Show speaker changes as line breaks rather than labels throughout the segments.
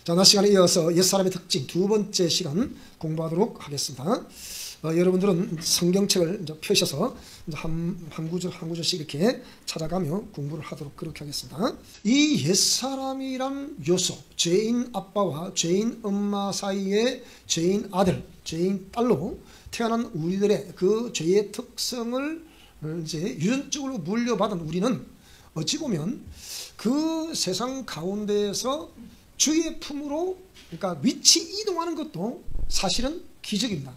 자, 오늘 시간에 이어서 옛사람의 특징 두 번째 시간 공부하도록 하겠습니다. 여러분들은 성경책을 이제 펴셔서 이제 한 구절 한 구절씩 이렇게 찾아가며 공부를 하도록 그렇게 하겠습니다. 이 옛사람이란 요소, 죄인 아빠와 죄인 엄마 사이에 죄인 아들, 죄인 딸로 태어난 우리들의 그 죄의 특성을 이제 유전적으로 물려받은 우리는 어찌 보면 그 세상 가운데에서 주의 품으로, 그러니까 위치 이동하는 것도 사실은 기적입니다.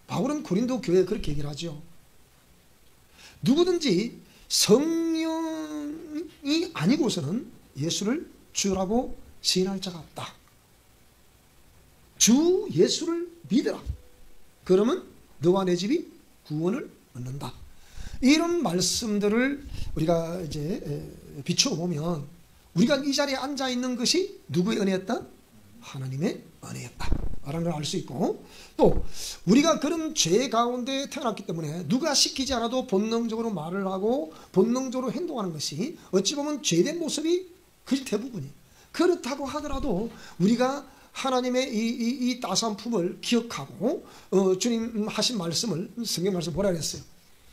바울은 고린도 교회에 그렇게 얘기를 하죠. 누구든지 성령이 아니고서는 예수를 주라고 시인할 자가 없다. 주 예수를 믿으라. 그러면 너와 내 집이 구원을 얻는다. 이런 말씀들을 우리가 이제 비춰보면 우리가 이 자리에 앉아 있는 것이 누구의 은혜였다? 하나님의 은혜였다 라는 걸 알 수 있고, 또 우리가 그런 죄 가운데 태어났기 때문에 누가 시키지 않아도 본능적으로 말을 하고 본능적으로 행동하는 것이 어찌 보면 죄된 모습이 그것이 대부분이에요. 그렇다고 하더라도 우리가 하나님의 이 따스한 품을 기억하고 주님 하신 말씀을, 성경 말씀 뭐라 그랬어요?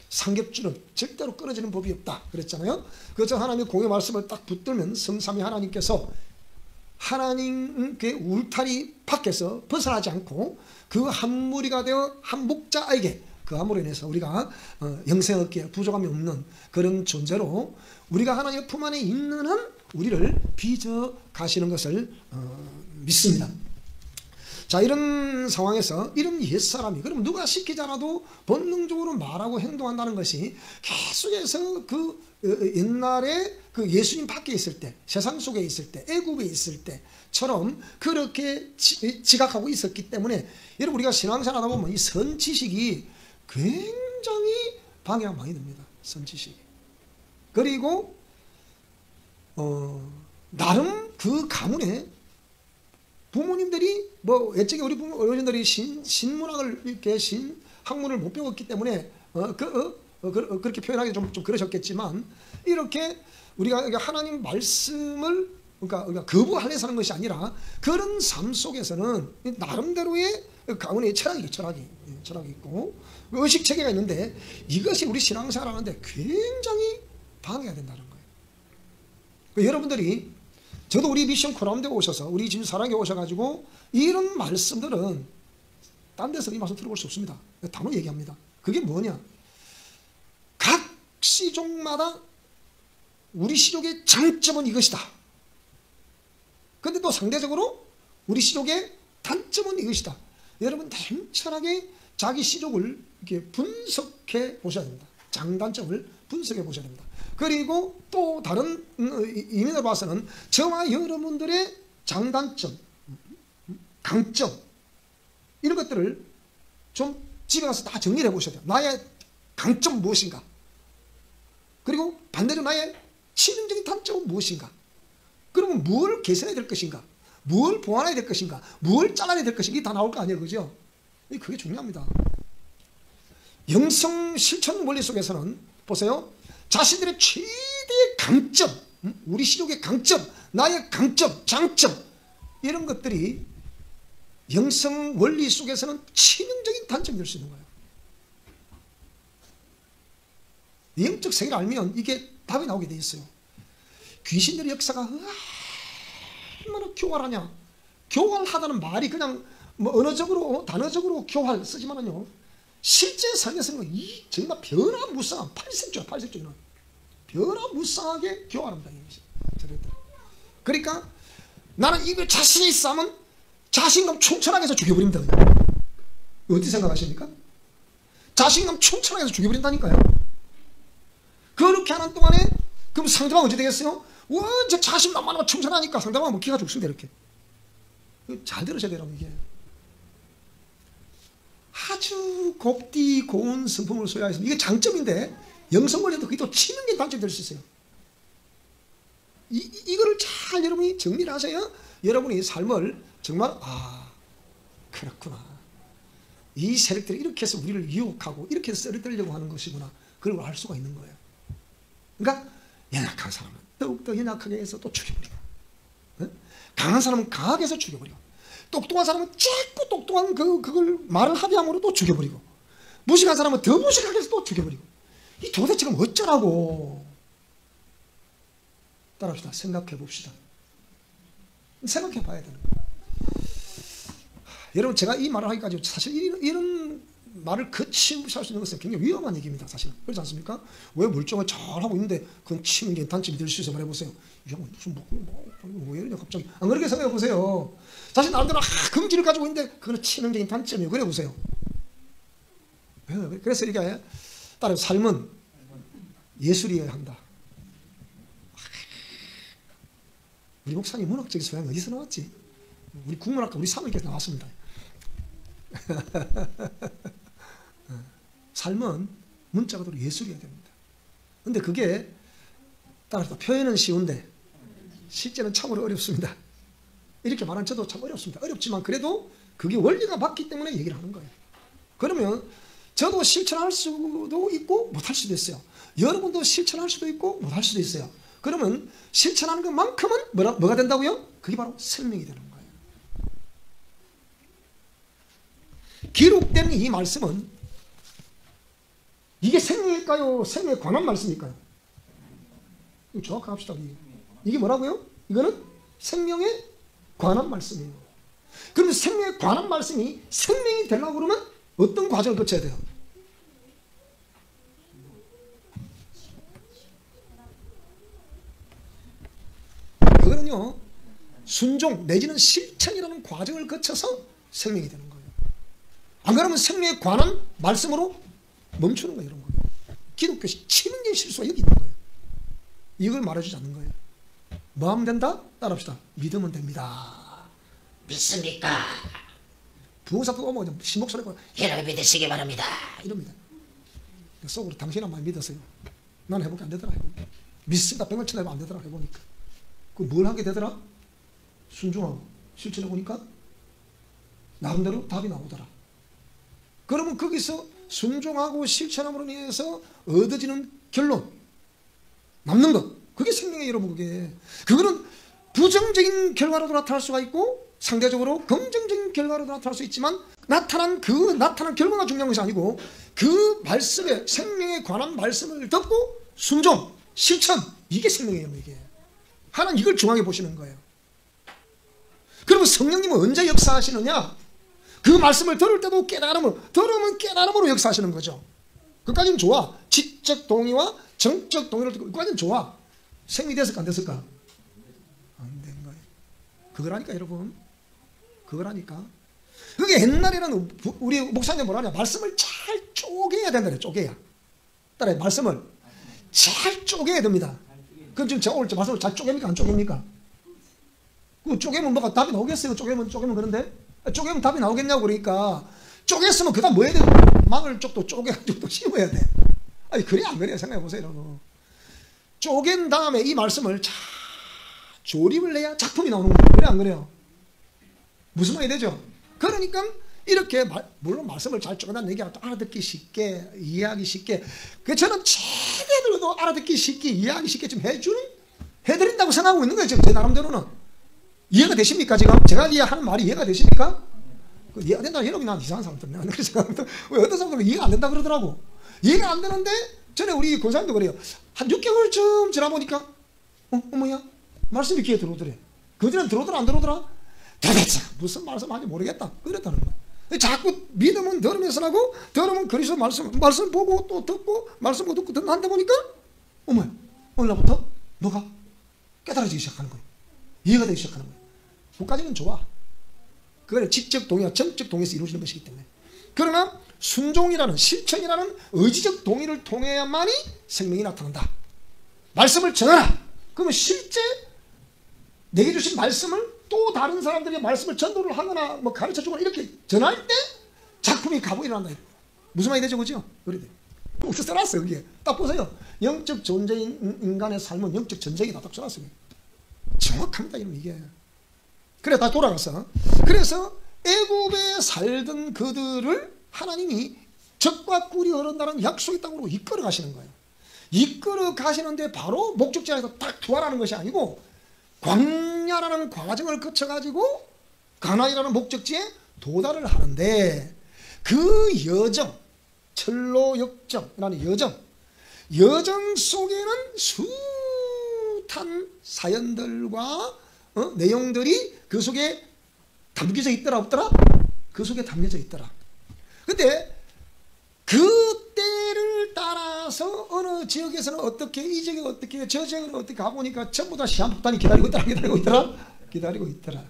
삼겹줄은 절대로 끊어지는 법이 없다 그랬잖아요. 그래서 하나님의 공의 말씀을 딱 붙들면 성삼위 하나님께서 하나님께 울타리 밖에서 벗어나지 않고 그 한 무리가 되어 한 목자에게, 그 함으로 인해서 우리가 영생 얻기에 부족함이 없는 그런 존재로 우리가 하나님의 품 안에 있는 한 우리를 빚어 가시는 것을 믿습니다. 자, 이런 상황에서 이런 옛사람이, 그럼 누가 시키지 않아도 본능적으로 말하고 행동한다는 것이 계속해서 그 옛날에 그 예수님 밖에 있을 때, 세상 속에 있을 때, 애굽에 있을 때처럼 그렇게 지각하고 있었기 때문에, 여러분 우리가 신앙생활 하다 보면 이 선지식이 굉장히 방해가 많이 됩니다. 선지식이. 그리고 나름 그 가문에 부모님들이 옛적에 우리 어르신들이 신문학을 이렇게 학문을 못 배웠기 때문에 그렇게 표현하기 좀 그러셨겠지만, 이렇게 우리가 하나님 말씀을 그러니까 거부하려 사는 것이 아니라 그런 삶 속에서는 나름대로의 가문의 철학이 있고 의식 체계가 있는데, 이것이 우리 신앙생활 하는데 굉장히 방해가 된다는 거예요. 여러분들이, 저도 우리 미션 코람대 오셔서 우리 지금 사랑에 오셔가지고 이런 말씀들은 딴 데서 이 말씀 들어볼 수 없습니다. 단호 얘기합니다. 그게 뭐냐? 각 시족마다 우리 시족의 장점은 이것이다. 근데 또 상대적으로 우리 시족의 단점은 이것이다. 여러분 냉철하게 자기 시족을 이렇게 분석해 보셔야 됩니다. 장단점을 분석해 보셔야 됩니다. 그리고 또 다른 이면을 봐서는 저와 여러분들의 장단점, 강점, 이런 것들을 좀 집에 가서 다 정리를 해보셔야 돼요. 나의 강점 무엇인가? 그리고 반대로 나의 치명적인 단점은 무엇인가? 그러면 뭘 개선해야 될 것인가? 뭘 보완해야 될 것인가? 뭘 잘라내야 될 것인가? 이게 다 나올 거 아니에요, 그죠? 그게 중요합니다. 영성 실천 원리 속에서는 보세요. 자신들의 최대의 강점, 우리 시족의 강점, 나의 강점, 장점, 이런 것들이 영성 원리 속에서는 치명적인 단점이 될 수 있는 거예요. 영적 세계를 알면 이게 답이 나오게 돼 있어요. 귀신들의 역사가 얼마나 교활하냐. 교활하다는 말이 그냥 언어적으로, 단어적으로 교활 쓰지만은요, 실제 삶에서는 정말 변화무쌍한 8색조는 변화무쌍하게 교활합니다. 그러니까 나는 이걸 자신이 있어 하면 자신감 충천하게 해서 죽여버립니다. 어떻게 생각하십니까? 자신감 충천하게 해서 죽여버린다니까요. 그렇게 하는 동안에 그럼 상대방 어찌 되겠어요? 완전 자신만만하고 충천하니까 상대방은 뭐 기가 죽습니다. 이렇게. 잘 들으셔야 돼요, 이게. 아주 곱디 고운 성품을 소유해서, 이게 장점인데 영성원리도 그게 또 치명적인 단점이 될 수 있어요. 이거를 잘 여러분이 정리를 하셔야 여러분이 삶을 정말 그렇구나, 이 세력들이 이렇게 해서 우리를 유혹하고 이렇게 해서 썰어들려고 하는 것이구나, 그걸 알 수가 있는 거예요. 그러니까 연약한 사람은 더욱더 연약하게 해서 또 죽여버리고, 강한 사람은 강하게 해서 죽여버리고, 똑똑한 사람은 자꾸 똑똑한 그걸 말을 합의함으로 또 죽여버리고, 무식한 사람은 더 무식하게 해서 또 죽여버리고. 이 도대체 그럼 어쩌라고? 따라합시다. 생각해 봅시다. 생각해 봐야 되는 거예요. 여러분, 제가 이 말을 하기까지 사실 이런 말을 거침없이 할 수 있는 것은 굉장히 위험한 얘기입니다. 사실 그렇지 않습니까? 왜 물정을 잘하고 있는데 그건 치는 게 단점이 될 수 있어요. 말해보세요. 이 형은 무슨 왜 이러냐 갑자기. 안 그렇게 생각해 보세요. 자신 나름대로 금지를 가지고 있는데 그거는 치는 게 단점이에요. 그래 보세요. 그래서 이게 따라 삶은 예술이어야 한다. 우리 목사님 문학적인 소양이 어디서 나왔지? 우리 국문학과 우리 사모님께서 나왔습니다. 삶은 문자 그대로 예술이어야 됩니다. 근데 그게 따라서 표현은 쉬운데 실제는 참으로 어렵습니다. 이렇게 말한 저도 참 어렵습니다. 어렵지만 그래도 그게 원리가 맞기 때문에 얘기를 하는 거예요. 그러면 저도 실천할 수도 있고 못할 수도 있어요. 여러분도 실천할 수도 있고 못할 수도 있어요. 그러면 실천하는 것만큼은 뭐가 된다고요? 그게 바로 생명이 되는 거예요. 기록된 이 말씀은 이게 생명일까요? 생명에 관한 말씀일까요? 정확하게 합시다. 이게 뭐라고요? 이거는 생명에 관한 말씀이에요. 그러면 생명에 관한 말씀이 생명이 되려고 그러면 어떤 과정을 거쳐야 돼요? 그거는요, 순종 내지는 실천이라는 과정을 거쳐서 생명이 되는 거예요. 안 그러면 생명에 관한 말씀으로 멈추는 거예요. 이런 거예요. 기독교 치명적인 실수가 여기 있는 거예요. 이걸 말해주지 않는 거예요. 뭐 하면 된다? 따라합시다. 믿으면 됩니다.
믿습니까?
부흥사도 오면 신목소리가
여러분 믿으시기 바랍니다.
이럽니다. 속으로 당신 한 번 믿었어요. 난 해보니까 안 되더라. 해보니까. 믿습니다. 병을 쳐내면 안 되더라. 해보니까. 그 뭘 하게 되더라? 순종하고 실천해보니까 나름대로 답이 나오더라. 그러면 거기서 순종하고 실천함으로 인해서 얻어지는 결론, 남는 것, 그게 생명이에요. 여러분, 그거는 부정적인 결과로도 나타날 수가 있고 상대적으로 긍정적인 결과로도 나타날 수 있지만 나타난 결과가 중요한 것이 아니고 그 말씀에 생명에 관한 말씀을 듣고 순종, 실천, 이게 생명이에요. 이게 하나님 이걸 중앙에 보시는 거예요. 그러면 성령님은 언제 역사하시느냐? 그 말씀을 들을 때도 들으면 깨달음으로 역사하시는 거죠. 그까지는 좋아. 지적 동의와 정적 동의를 듣고 그까지는 좋아. 생명이 됐을까 안 됐을까? 안 된 거예요. 그거라니까 여러분. 그거라니까. 그게 옛날에는 우리 목사님 뭐라 하냐? 말씀을 잘 쪼개야 된다 그래. 쪼개야. 따라해. 말씀을 잘 쪼개야 됩니다. 그럼 지금 제가 오늘 말씀을 잘 쪼갭니까? 안 쪼갭니까? 그 쪼개면 뭐가 답이 나오겠어요? 쪼개면 그런데? 쪼개면 답이 나오겠냐고. 그러니까 쪼갰으면 그 다음 뭐 해야 돼? 마늘 쪽도 쪼개가지고 또 씹어야 돼. 아니 그래 안 그래요? 생각해보세요. 쪼갠 다음에 이 말씀을 잘 조립을 해야 작품이 나오는 거예요. 그래 안 그래요? 무슨 말이 되죠? 그러니까 이렇게 물론 말씀을 잘 쪼개다는 얘기가 또 알아듣기 쉽게 이해하기 쉽게 저는 최대들도 알아듣기 쉽게 이해하기 쉽게 좀 해드린다고 생각하고 있는 거예요. 제 나름대로는. 이해가 되십니까? 지금 제가 이해하는 말이 이해가 되십니까? 이해가 된다는 이러면 난 이상한 사람들. 내가 그렇게 생각합니다. 왜 어떤 사람들은 이해가 안 된다 그러더라고. 이해가 안 되는데 전에 우리 권사님도 그래요. 한 6개월쯤 지나보니까 어머야 말씀이 귀에 들어오더래. 그전엔 들어오더라 안 들어오더라? 도대체 무슨 말씀하는지 모르겠다. 그랬다는 거야. 자꾸 믿음은 들으면서 하고 들으면 그리스도 말씀 보고 또 듣고 말씀 보고 듣고 한다 보니까 어머야 오늘부터 뭐가 깨달아지기 시작하는 거야. 이해가 되기 시작하는 거야. 그까지는 좋아. 그거는 지적 동의와 정적 동의에서 이루어지는 것이기 때문에. 그러나 순종이라는 실천이라는 의지적 동의를 통해야만이 생명이 나타난다. 말씀을 전하라. 그러면 실제 내게 주신 말씀을 또 다른 사람들에게 말씀을 전도를 하거나 뭐 가르쳐 주거나 이렇게 전할 때 작품이 가고 일어난다. 무슨 말이 되죠? 그죠? 그래 돼. 어디서 써놨어요, 그게. 딱 보세요. 영적 존재인 인간의 삶은 영적 전쟁이다. 딱 써놨어요. 정확합니다, 이런 이게. 그래, 다 돌아갔어. 그래서 애굽에 살던 그들을 하나님이 적과 꿀이 흐른다는 약속의 땅으로 이끌어 가시는 거예요. 이끌어 가시는데 바로 목적지에서 딱 투하라는 것이 아니고 광야라는 과정을 거쳐가지고 가나안이라는 목적지에 도달을 하는데 그 여정, 철로 역정이라는 여정 속에는 숱한 사연들과 내용들이 그 속에 담겨져 있더라 없더라? 그 속에 담겨져 있더라. 근데 그 때를 따라서 어느 지역에서는 어떻게, 이 지역에 어떻게, 저 지역에는 어떻게 가보니까 전부 다 시한폭탄이 기다리고 있더라.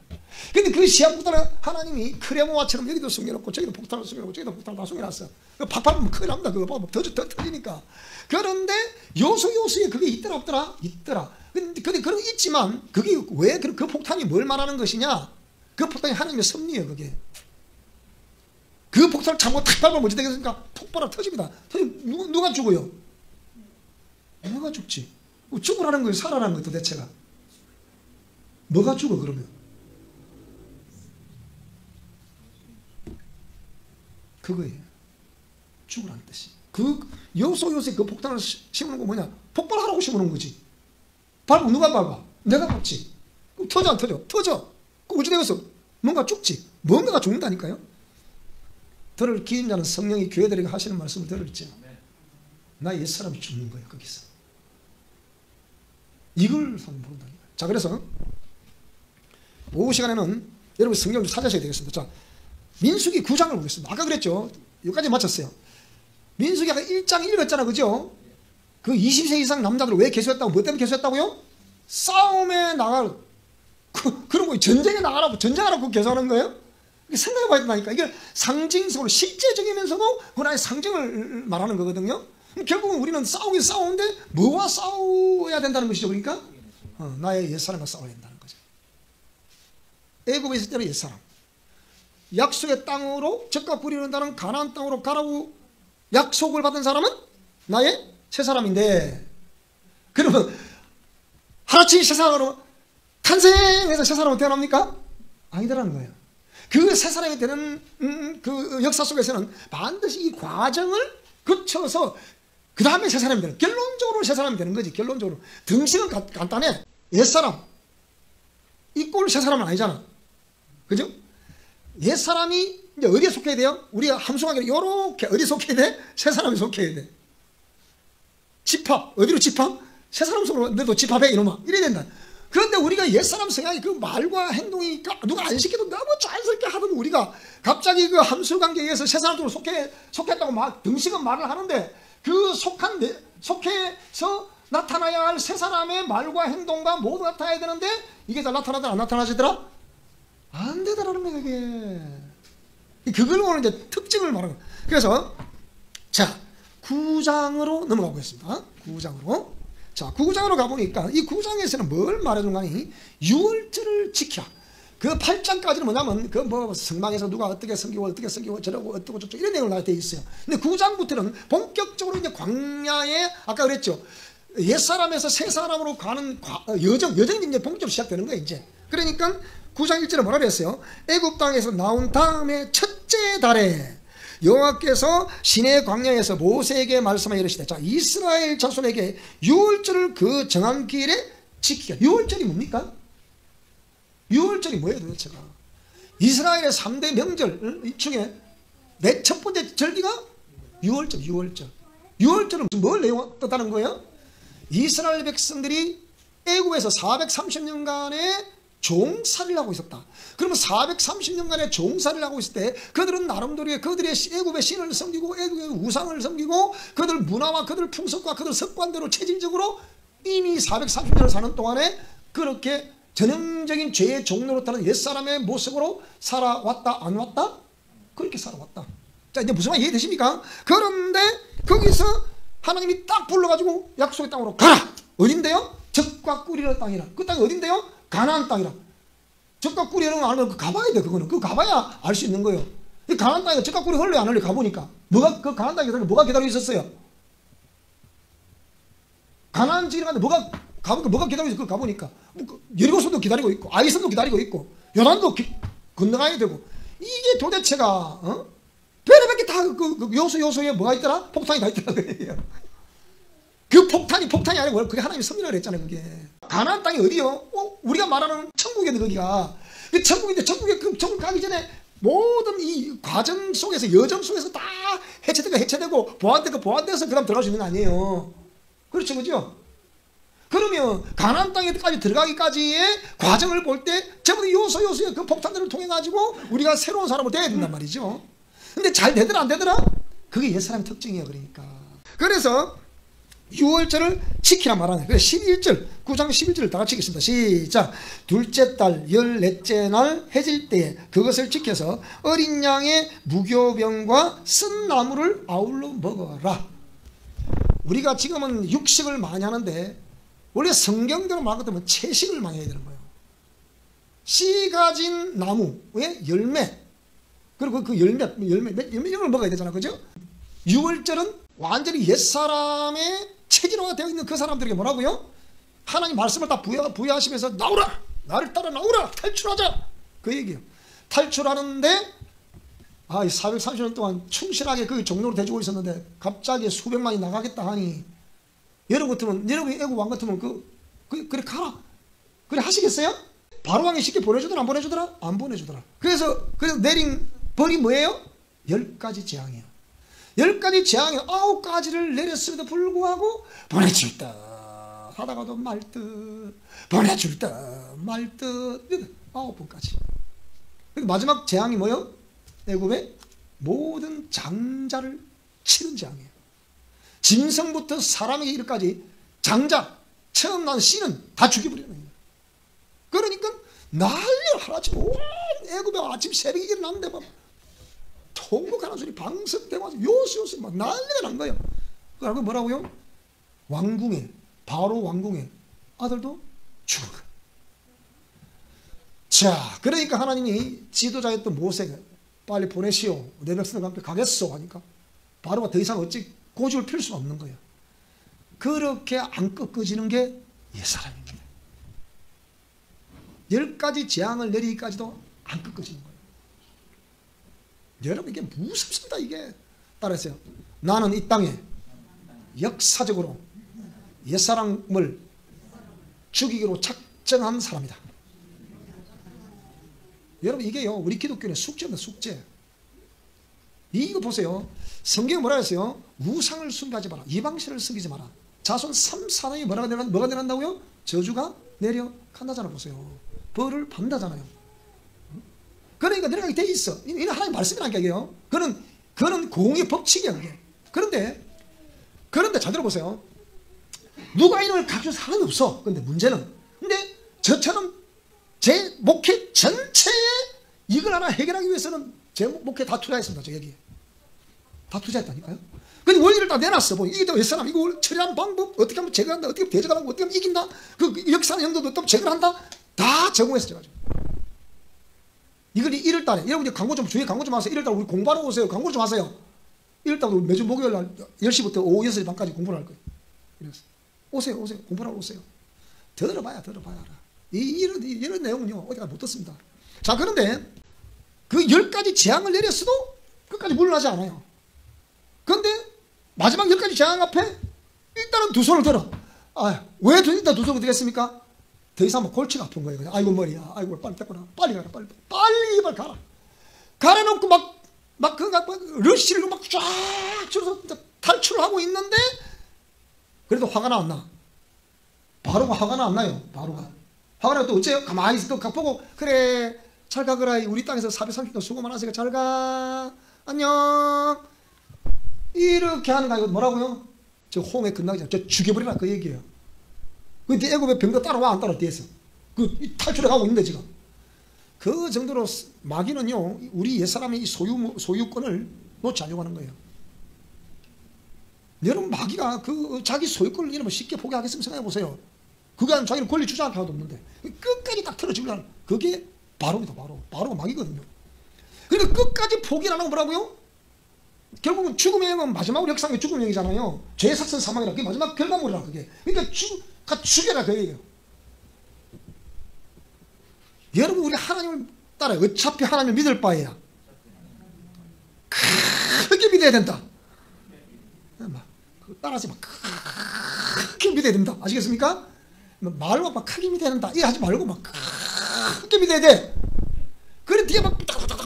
근데 그 시한폭탄은 하나님이 크레모아처럼 여기도 숨겨놓고 저기도 폭탄을 숨겨놓고 저기도 폭탄을 다 숨겨놨어. 팍팍 하면 큰일 납니다. 그거 봐. 더 터지니까. 그런데 요소에 그게 있더라 없더라? 있더라. 근데 그런 있지만 그게 왜 그 폭탄이 뭘 말하는 것이냐? 그 폭탄이 하나님의 섭리예요. 그게. 그 폭탄을 잘못 탁 밟으면 어찌 되겠습니까? 폭발하고 터집니다. 누가 죽어요? 누가 죽지? 죽으라는 거예요? 살아라는 거예요? 도대체가? 뭐가 죽어 그러면? 그거예요. 죽으라는 뜻이. 그 요소에 그 폭탄을 심는 거 뭐냐? 폭발하라고 심는 거지. 밟으면 누가 밟아? 내가 밟지. 그럼 터져 안 터져? 터져. 그럼 어찌 되겠어? 뭔가 죽지. 뭔가가 죽는다니까요. 들을 기인 자는 성령이 교회들에게 하시는 말씀을 들을지어 나 옛사람이 죽는 거예요. 거기서. 이걸 모른다니까. 자, 그래서 오후 시간에는 여러분 성경 좀 찾으셔야 되겠습니다. 자, 민수기 9장을 보겠습니다. 아까 그랬죠. 여기까지 마쳤어요. 민수기 아까 1장 읽었잖아. 그죠? 그 20세 이상 남자들을 왜 개수했다고? 뭐 때문에 개수했다고요? 싸움에 나갈 그런 거 전쟁에 나가라고 전쟁하라고 개수하는 거예요? 생각해 봐야 된다니까. 이게 상징적으로 실제적이면서도 하나의 상징을 말하는 거거든요. 결국은 우리는 싸우긴 싸우는데 뭐와 싸워야 된다는 것이죠. 그러니까 나의 옛사람과 싸워야 된다는 거죠. 애굽에 있을 때는 옛사람, 약속의 땅으로 젖과 꿀이 흐른다는 가나안 땅으로 가라고 약속을 받은 사람은 나의 새사람인데, 그러면 하나씩 새사람으로 탄생해서 새사람으로 태어납니까? 아니더라는 거예요. 그 새 사람이 되는 그 역사 속에서는 반드시 이 과정을 거쳐서 그 다음에 새 사람이 되는, 결론적으로 새 사람이 되는 거지. 결론적으로 등식은 간단해. 옛사람 이 꼴 새 사람은 아니잖아. 그죠? 옛사람이 이제 어디에 속해야 돼요? 우리가 함수관계로 이렇게 어디에 속해야 돼? 새 사람이 속해야 돼. 집합. 어디로 집합? 새 사람 속으로 너도 집합해 이놈아. 이래야 된다. 그런데 우리가 옛사람 성향이 그 말과 행동이 누가 안 시켜도 너무 자연스럽게 하던 우리가 갑자기 그 함수관계에 의해서 새 사람으로 속했다고 막 등식은 말을 하는데, 그 속해서 나타나야 할 새 사람의 말과 행동과 모두 나타나야 되는데 이게 다 나타나더라 안 나타나지더라? 안 되더라는 거예요. 이게 그걸 오늘 이제 특징을 말하는 거예요. 그래서 자 9장으로 넘어가 보겠습니다. 9장으로. 자, 9장으로 가보니까 이 9장에서는 뭘 말해준가니? 유월절을 지켜. 그 8장까지는 뭐냐면 그 뭐 성막에서 누가 어떻게 섬기고 저러고 어떻고 저쩌고 이런 내용으로 되어 있어요. 근데 9장부터는 본격적으로 이제 광야에 아까 그랬죠. 옛사람에서 새사람으로 가는 여정이 이제 본격적으로 시작되는 거예요, 이제. 그러니까 9장 1절에 뭐라 그랬어요? 애굽 땅에서 나온 다음에 첫째 달에 여호와께서 시내 광야에서 모세에게 말씀하여 이르시되, 자, 이스라엘 자손에게 유월절을 그 정한 기일에 지키라. 유월절이 뭡니까? 유월절이 뭐예요 도대체가? 이스라엘의 3대 명절 중에 첫 번째 절기가 유월절. 유월절은 뭘 뜻하는 거예요? 이스라엘 백성들이 애굽에서 430년간의 종살이를 하고 있었다. 그러면 430년간의 종살이를 하고 있을 때 그들은 나름대로 그들의 애굽의 신을 섬기고 애굽의 우상을 섬기고 그들 문화와 그들 풍속과 그들 습관대로 체질적으로 이미 430년을 사는 동안에 그렇게 전형적인 죄의 종로로 타는 옛사람의 모습으로 살아왔다 안 왔다? 그렇게 살아왔다. 자, 이제 무슨 말 이해되십니까? 그런데 거기서 하나님이 딱 불러가지고 약속의 땅으로 가라. 어딘데요? 젖과 꿀이라는 땅이라. 그 땅이 어딘데요? 가나안 땅이라. 젖과 꿀이 이런 거 알면 가봐야 돼. 그거는 그거 가봐야 알 수 있는 거예요. 이 가나안 땅에 젖과 꿀이 흘려 안 흘려 가보니까 그 가나안 땅에 뭐가 기다리고 있었어요? 가나안 지역에 갔는데 뭐가 기다리고 있어? 그거 가보니까 여리고성도 기다리고 있고 아이성도 기다리고 있고 요단도 건너가야 되고, 이게 도대체가 별의별 게 다 그 요소에 뭐가 있더라? 폭탄이 다 있더라. 그 그 폭탄이 아니고 그게 하나님의 섭리라 그랬잖아요. 그게 가나안 땅이 어디요? 우리가 말하는 천국인데 거기가 천국인데 천국 가기 전에 모든 이 과정 속에서 여정 속에서 다 해체되고 보완돼서 그다음 들어갈 수 있는 거 아니에요. 그렇죠, 그죠? 그러면 가나안 땅에까지 들어가기까지의 과정을 볼 때 전부 다 요소의 그 폭탄들을 통해 가지고 우리가 새로운 사람을 돼야 된단 말이죠. 근데 잘 되더라 안 되더라? 그게 옛사람의 특징이에요. 그러니까 그래서 유월절을 지키라 말하네. 그래서 11절 9장 11절을 다 같이 읽겠습니다. 시작. 둘째 달 14째 날 해질 때에 그것을 지켜서 어린 양의 무교병과 쓴 나물을 아울러 먹어라. 우리가 지금은 육식을 많이 하는데 원래 성경대로 말 같으면 채식을 많이 해야 되는 거예요. 씨 가진 나무의 열매, 그리고 그 열매를 먹어야 되잖아, 그죠? 유월절은 완전히 옛사람의 체질화가 되어 있는 그 사람들에게 뭐라고요? 하나님 말씀을 다 부여하시면서 나오라! 나를 따라 나오라! 탈출하자! 그 얘기예요. 탈출하는데 430년 동안 충실하게 그 종로로 대주고 있었는데 갑자기 수백만이 나가겠다 하니 여러분 애국 왕 같으면 그래 가라. 그래 하시겠어요? 바로 왕이 쉽게 보내주더라 안 보내주더라? 안 보내주더라. 그래서 내린 벌이 뭐예요? 10가지 재앙이에요. 10가지 재앙에 9가지를 내렸음에도 불구하고 보내줄 듯 하다가도 말 듯 보내줄 듯 말 듯 9번까지. 마지막 재앙이 뭐예요? 애굽의 모든 장자를 치는 재앙이에요. 짐승부터 사람에게 이르까지 장자 처음 난 씨는 다 죽여버리는 거예요. 그러니까 난리를 하나치 온 애굽에 아침 새벽에 일어났는데 막 통곡하는 소리 방석대고 요수 막 난리가 난 거예요. 그리고 뭐라고요? 바로 왕궁의 아들도 죽은 거예요. 자, 그러니까 하나님이 지도자였던 모세가 빨리 보내시오. 내 백성과 함께 가겠소 하니까 바로가 더 이상 어찌 고집을 필 수가 없는 거예요. 그렇게 안 꺾어지는 게 옛사람입니다. 10가지 재앙을 내리기까지도 안 꺾어지는 거예요. 여러분 이게 무섭습니다. 이게 따라하세요. 나는 이 땅에 역사적으로 옛사람을 죽이기로 작정한 사람이다. 여러분 이게요 우리 기독교의 숙제입니다. 숙제. 이거 보세요. 성경에 뭐라 했어요? 우상을 숭배하지 마라. 이방신을 섬기지 마라. 자손 3, 4代이 뭐가 내려간다고요? 저주가 내려간다잖아. 보세요. 벌을 받는다잖아요. 그러니까 내려가게 돼 있어. 이는 하나님 말씀이라는 게요. 그는 공의 법칙이야 그게. 그런데 잘 들어보세요. 누가 이걸 가르쳐서 사람이 없어. 근데 문제는 저처럼 제 목회 전체에 이걸 하나 해결하기 위해서는 제 목회 다 투자했습니다. 저 여기에 다 투자했다니까요. 근데 원리를 다 내놨어. 이게 또 옛사람 이거 처리하는 방법 어떻게 하면 제거한다, 어떻게 하면 대적하고 어떻게 하면 이긴다, 그 역사는 형도도 또 제거한다, 다 적용했어. 제가 이걸 1월달에 여러분 이제 주위에 광고 좀 하세요. 1월달 우리 공부하러 오세요. 광고 좀 하세요. 1월달 매주 목요일 날 10시부터 오후 6시 반까지 공부를 할 거예요. 이랬어. 오세요. 공부하러 오세요. 들어봐야 알아. 이런 내용은요 어디가 못 듣습니다. 자, 그런데 그 10가지 재앙을 내렸어도 끝까지 물러나지 않아요. 그런데 마지막 10가지 재앙 앞에 일단은 두 손을 들어. 왜 일단 두 손을 들겠습니까? 더 이상 뭐 골치가 아픈 거예요. 그냥 아이고 머리야, 아이고 빨리 떼거나 빨리 가라, 빨리 가라. 가려놓고 막 러시를 막 쫙 줄여서 탈출을 하고 있는데 그래도 화가 나왔나? 바로가 화가 나왔나요? 바로가 화가 나고 또 어째요? 가만히 있어. 또 보고 그래 잘 가거라. 우리 땅에서 430년 수고 많았으니까 잘 가. 안녕. 이렇게 하는 거 아니고 뭐라고요? 저 홍해 끝나기 전에 저 죽여버리라 그 얘기예요. 근데 애굽의 병도 따라와 안 따라 뒤에서 탈출해 가고 있는데 지금 그 정도로 마귀는요 우리 옛사람의 이 소유권을 놓지 않으려고 하는 거예요. 여러분 마귀가 그 자기 소유권을 이러면 쉽게 포기하겠으면 생각해 보세요. 그게 아니면 자기는 권리 주장할 필요도 없는데 끝까지 딱 틀어지려는 그게 바로입니다. 바로가 마귀거든요. 그러니까 끝까지 포기를 안 하고 뭐라고요? 결국은 죽음의 영은 마지막으로 역사의 죽음의 영이잖아요. 죄의 삭선 사망이라 그게 마지막 결과물이라 그게. 그러니까 죽여라 그 얘기예요. 여러분 우리 하나님을 따라요. 어차피 하나님을 믿을 바에야 크게 믿어야 된다. 따라하지 마. 크게 믿어야 됩니다. 아시겠습니까? 말로 막 크게 믿어야 된다. 이거 하지 말고 막 크게 믿어야 돼. 그래 뒤에 막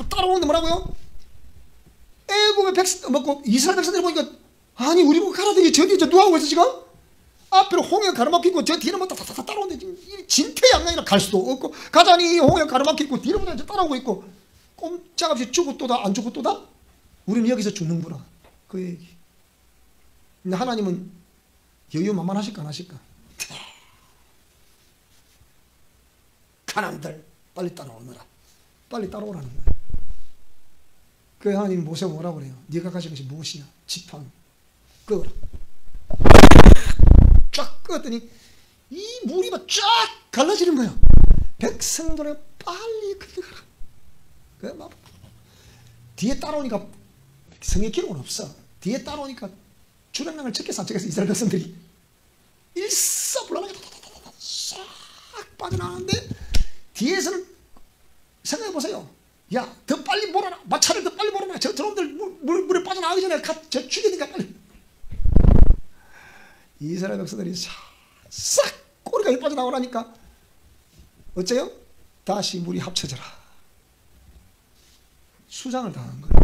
따라오는데 뭐라고요? 애굽의 백성 먹고 이스라엘 백성들 보니까 아니 우리 보고 가라더니 저기 저 누가 하고 있어 지금? 앞으로 홍해 가로막히고 저 뒤는 뭐 따라오는데 지금 진퇴양난이라 갈 수도 없고 가자니 홍해 가로막히고 뒤는 뭐 따라오고 있고 꼼짝없이 죽었도다 안 죽었도다? 우리는 여기서 죽는구나 그 얘기. 근데 하나님은 여유만만하실까 안 하실까? 가난들 빨리 따라오너라. 빨리 따라오라는 거예요. 그 하나님이 모세가 뭐라고 그래요? 네가 가진 것이 무엇이냐? 지팡이 끄어라. 쫙 끄었더니 이 물이 막 쫙 갈라지는 거예요. 백성들은 빨리 끌려가라. 그래 막 뒤에 따라오니까 성의 기록은 없어. 뒤에 따라오니까 주량량을 적겠어 안 적겠어? 이스라엘 백성들이 일사불란하게 싹 빠져나가는데 뒤에서는 생각해보세요. 야, 더 빨리 몰아라. 마차를 더 빨리 몰아라. 저 저놈들 물에 빠져나가기 전에 저 죽이니까 빨리. 이스라엘 백성들이 싹 꼬리가 빠져나오라니까 어째요? 다시 물이 합쳐져라. 수장을 당한 거예요.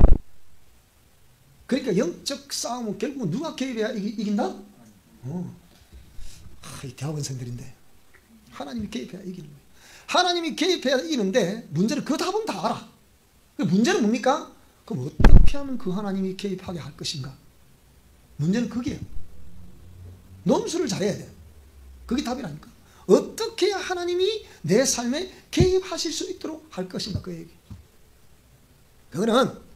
그러니까 영적 싸움은 결국은 누가 개입해야 이긴다? 이 대학원생들인데 하나님이 개입해야 이기는 거예요. 하나님이 개입해야 이기는데 문제는 그 답은 다 알아. 문제는 뭡니까? 그럼 어떻게 하면 그 하나님이 개입하게 할 것인가? 문제는 그게요. 논술을 잘해야 돼요. 그게 답이라니까. 어떻게 해야 하나님이 내 삶에 개입하실 수 있도록 할 것인가 그 얘기. 그거는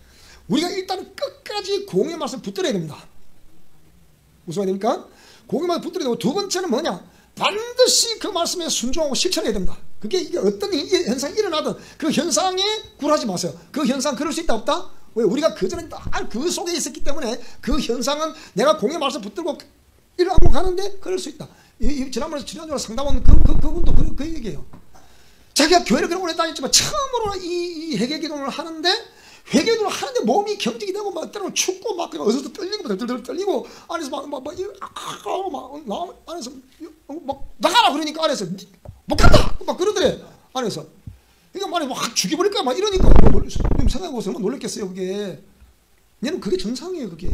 우리가 일단 끝까지 공의 말씀 붙들어야 됩니다. 무슨 말입니까? 공의 말씀 붙들어야 되고 두 번째는 뭐냐? 반드시 그 말씀에 순종하고 실천해야 됩니다. 그게 이게 어떤 현상이 일어나든 그 현상에 굴하지 마세요. 그 현상 그럴 수 있다 없다? 왜? 우리가 그전에 그 속에 있었기 때문에 그 현상은 내가 공의 말씀 붙들고 일어나고 가는데 그럴 수 있다. 지난번에 상담원 그분도 그 얘기예요. 자기가 교회를 그런 오래 다녔지만 처음으로 이 회개기도를 하는데 회개를 하는데 몸이 경직이 되고 막 때로는 춥고 막 어디서 떨리고 덜덜 떨리고 안에서 막 안에서 막 나가라 그러니까 안에서 못 간다 막 그러더래 안에서. 그러니까 말이 막 죽여버릴까 막 이러니까 생각해보세요. 얼마나 놀랬겠어요 그게. 얘는 그게 정상이에요 그게.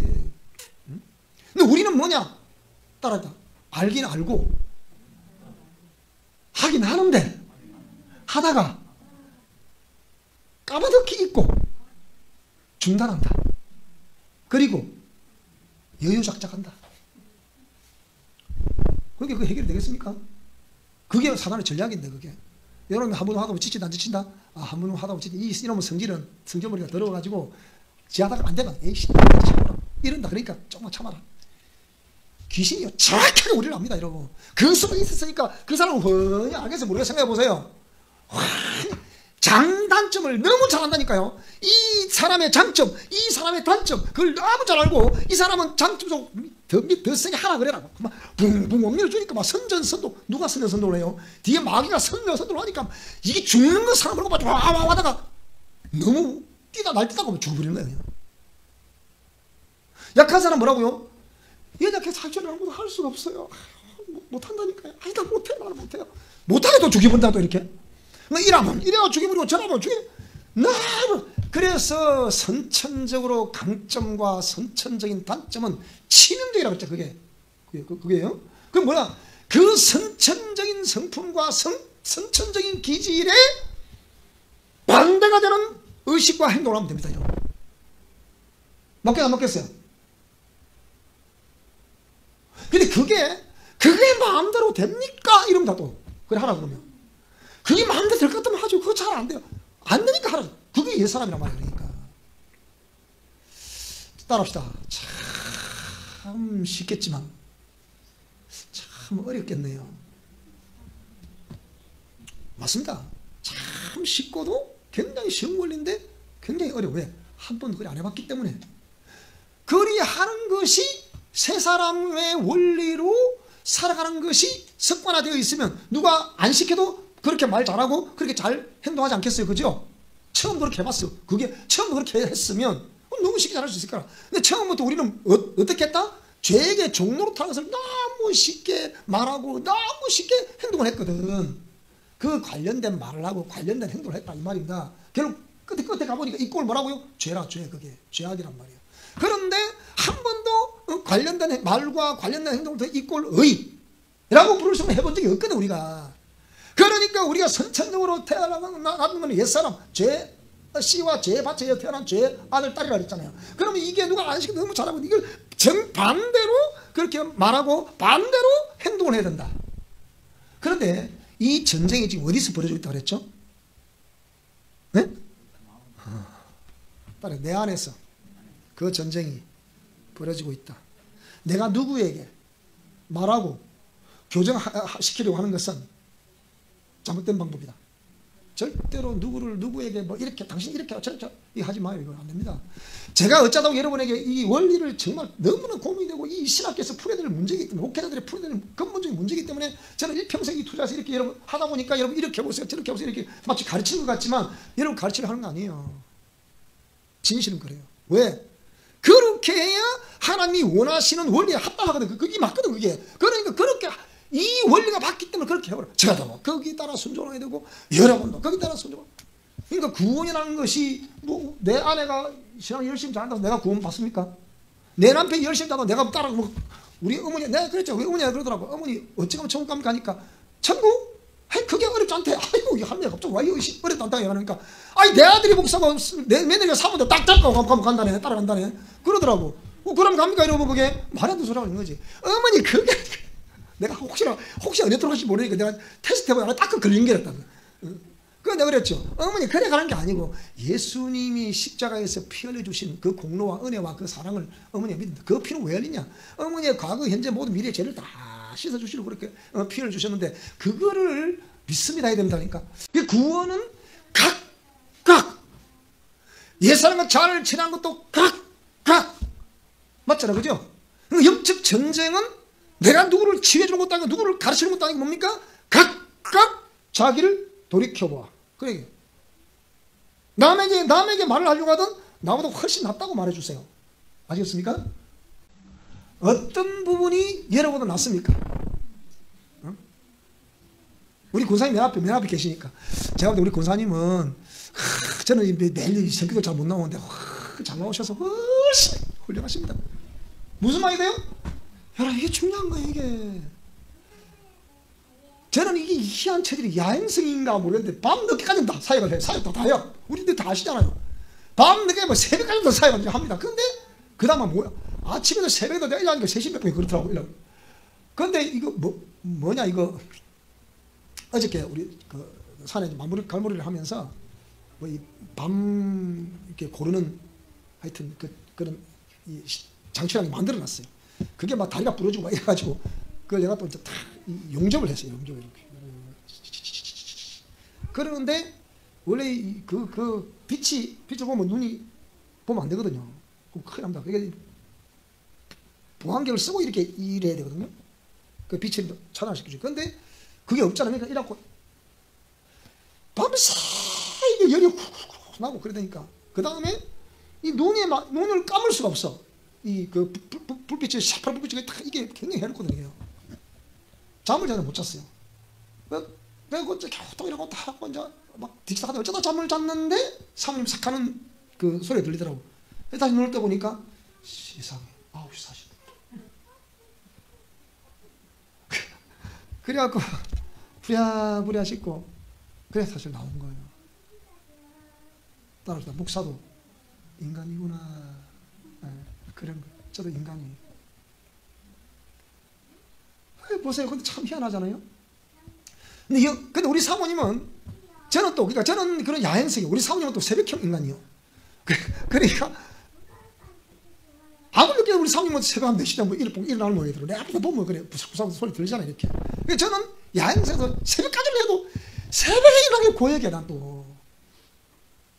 근데 우리는 뭐냐? 따라다 알긴 알고 하긴 하는데 하다가 까마득히 있고 중단한다. 그리고 여유작작한다. 그게 그 해결이 되겠습니까? 그게 사단의 전략인데 그게. 여러분 한 번 하다 보면 지친다 안 지친다? 한 번 하다 보면 지친다. 이놈의 성질머리가 더러워가지고 지하다가 안 되면 에이씨 이런다. 그러니까 조금만 참아라. 귀신이요 정확하게 우리를 압니다. 이러고 그 속에 있었으니까 그 사람은 훤히 알겠어요. 우리가 생각해보세요. 장단점을 너무 잘 안다니까요. 이 사람의 장점, 이 사람의 단점 그걸 너무 잘 알고 이 사람은 장점 더 세게 하라 그래라고 막 붕붕 옮겨 주니까 막 선전선도. 누가 선전선도를 해요? 뒤에 마귀가 선전선도를 하니까 이게 죽는 거 사람을 보고 와와 하다가 너무 뛰다 날뛰다가 하면 죽어버리는 거예요. 약한 사람 뭐라고요? 연약해 살처럼 아무도 할 수가 없어요. 못한다니까요. 아니 나 못해. 나는 못해요. 못하게 또 죽여본다도 이렇게. 이러면 이래가 죽여버리고 저러면 그래서 선천적으로 강점과 선천적인 단점은 치명적이라고 했죠. 그게요. 그럼 뭐야? 그 선천적인 성품과 선천적인 기질에 반대가 되는 의식과 행동을 하면 됩니다. 맞겠어요? 안 맞겠어요? 근데 그게 마음대로 됩니까? 이러면 다 또 그래 하라 그러면 그게 마음대로 될 것 같으면 하죠. 그거 잘 안 돼요. 안 되니까 하라. 그게 옛사람이란 말이야. 그러니까 따라합시다. 참 쉽겠지만 참 어렵겠네요. 맞습니다. 참 쉽고도 굉장히 쉬운 원리인데 굉장히 어려워. 왜? 한 번도 그리 안 해봤기 때문에. 그리 하는 것이 세 사람의 원리로 살아가는 것이 습관화되어 있으면 누가 안 시켜도 그렇게 말 잘하고 그렇게 잘 행동하지 않겠어요. 그죠? 처음 그렇게 해봤어. 그게 처음 그렇게 했으면 너무 쉽게 잘할 수 있을 거라. 근데 처음부터 우리는 어떻게 했다? 죄에게 종로로 타는 것을 너무 쉽게 말하고 너무 쉽게 행동을 했거든. 그 관련된 말을 하고 관련된 행동을 했다 이 말입니다. 결국 끝에 가보니까 이 꼴 뭐라고요? 죄라, 죄. 그게 죄악이란 말이에요. 그런데 한 번도 관련된 말과 관련된 행동을 이 꼴 의라고 부를 수는 해본 적이 없거든 우리가. 그러니까 우리가 선천적으로 태어나는 건 옛사람 죄 씨와 죄 밭에 태어난 죄 아들 딸이라 그랬잖아요. 그러면 이게 누가 안 시켜도 너무 잘하고 이걸 정반대로 그렇게 말하고 반대로 행동을 해야 된다. 그런데 이 전쟁이 지금 어디서 벌어지고 있다고 그랬죠? 네? 내 안에서 그 전쟁이 벌어지고 있다. 내가 누구에게 말하고 교정시키려고 하는 것은 잘못된 방법이다. 절대로 누구에게 뭐 이렇게 당신 이렇게 어쩌고 이거 하지 마요. 이거 안 됩니다. 제가 어쩌다고 여러분에게 이 원리를 정말 너무나 고민이 되고 이 신학계에서 풀어야 될 문제이기 때문에 목회자들이 풀어야 될 근본적인 문제이기 때문에 저는 일평생 이 투자해서 이렇게 여러분 하다 보니까 여러분 이렇게 해보세요 저렇게 해보세요 이렇게 마치 가르치는 것 같지만 여러분 가르치려 하는 거 아니에요. 진실은 그래요. 왜? 그렇게 해야 하나님이 원하시는 원리에 합당하거든. 그게 맞거든 그게. 그러니까 그렇게 이 원리가 맞기 때문에 그렇게 해버려. 제가 뭐 거기에 따라 순종해야 되고 여러분도 거기에 따라 순종. 그러니까 구원이라는 것이 뭐 내 아내가 신앙 열심히 잘한다고 내가 구원 받습니까? 내 남편이 열심히 잘한다고 내가 따라 뭐 우리 어머니 내가 그랬죠. 우리 어머니가 그러더라고. 어머니 어찌하면 천국 갑니까 하니까 천국? 아이 그게 어렵지 않대. 아이고 이 할머니가 갑자기 와 이거 어렵지 않다 이러니까 아이 내 아들이 목사고 내 며느리가 사모도 딱 잡고 가면 간다네 따라간다네 그러더라고. 그럼 갑니까 이러면 그게 말이 안 되는 소리가 있는 거지. 어머니 그게 내가 혹시 어디 들어갈지 모르니까 내가 테스트 해보다가 딱 그 걸린 게 있다고. 그거 내가 그랬죠. 어머니 그래 가는 게 아니고 예수님이 십자가에서 피 흘려주신 그 공로와 은혜와 그 사랑을 어머니가 믿는다. 그 피는 왜 흘리냐? 어머니의 과거 현재 모든 미래의 죄를 다 씻어주시려고 그렇게 피 흘려주셨는데 그거를 믿습니다 해야 된다니까. 그 구원은 각각 옛사람과 잘 지난 것도 각각 맞잖아 그죠? 영적 전쟁은 내가 누구를 치유해주는 것도 아니고 누구를 가르치는 것도 아니고 뭡니까? 각각 자기를 돌이켜봐. 그래. 남에게 말을 하려고 하든 나보다 훨씬 낫다고 말해주세요. 아시겠습니까? 어떤 부분이 여러분보다 낫습니까? 어? 우리 권사님 맨 앞에 계시니까 제가 볼 때 우리 권사님은 저는 매일 성격도 잘 못 나오는데 잘 나오셔서 훨씬 훌륭하십니다. 무슨 말이 돼요? 여러분 이게 중요한 거예요 이게. 저는 이게 희한 체질이 야행성인가 모르겠는데 밤 늦게까지 다 사역을 해요. 사역 다 해요. 우리들 다 아시잖아요. 밤 늦게 뭐 새벽까지도 사역을 합니다. 근데 그 다음은 뭐야? 아침에도 새벽에도 내가 일하니까 3시 몇 분이 그렇더라고. 근데 이거 뭐냐 이거 어저께 우리 그 산에 갈무리를 하면서 뭐 이 밤 이렇게 고르는 하여튼 그런 이 장치라는 게 만들어놨어요. 그게 막 다리가 부러지고 막 이래가지고 그걸 내가 또 이제 다 용접을 했어요. 용접을 이렇게. 그러는데 원래 그 빛을 보면 눈이 보면 안 되거든요. 그럼 큰일 납니다. 그게 보안경을 쓰고 이렇게 일해야 되거든요. 그 빛을 차단시켜주죠. 그런데 그게 없잖아요. 그러니까 이래갖고 밤새 이게 열이 훅 나고 그러다니까. 그 다음에 이 눈을 감을 수가 없어. 이 그 불빛이 샤파란 불빛이 이게 굉장히 해롭거든요. 잠을 잘 못 잤어요. 내가 어째 겨우 이러고 다 하고 이제 막 뒤치다가 어쩌다 잠을 잤는데 사모님 삭 하는 그 소리가 들리더라고. 다시 눈을 떠 보니까 세상에 9시 40분. 그래갖고 부랴부랴 씻고 그래 사실 나온 거예요. 따라서 목사도 인간이구나. 네, 그런 거. 저도 인간이. 보세요. 근데 참 희한하잖아요. 근데 우리 사모님은 저는 또 그러니까 저는 그런 야행성이에요. 우리 사모님은 또 새벽형 인간이요. 그러니까 아무리 느껴도 우리 사모님은 새벽 한 4시에 뭐 일어나는 모양이더라고요. 내 앞에서 보면 그래 부스부스 소리 들리잖아요. 이렇게. 그러니까 저는 야행성에서 새벽까지를 해도 새벽에 일어나는 게 고역이야 난 또.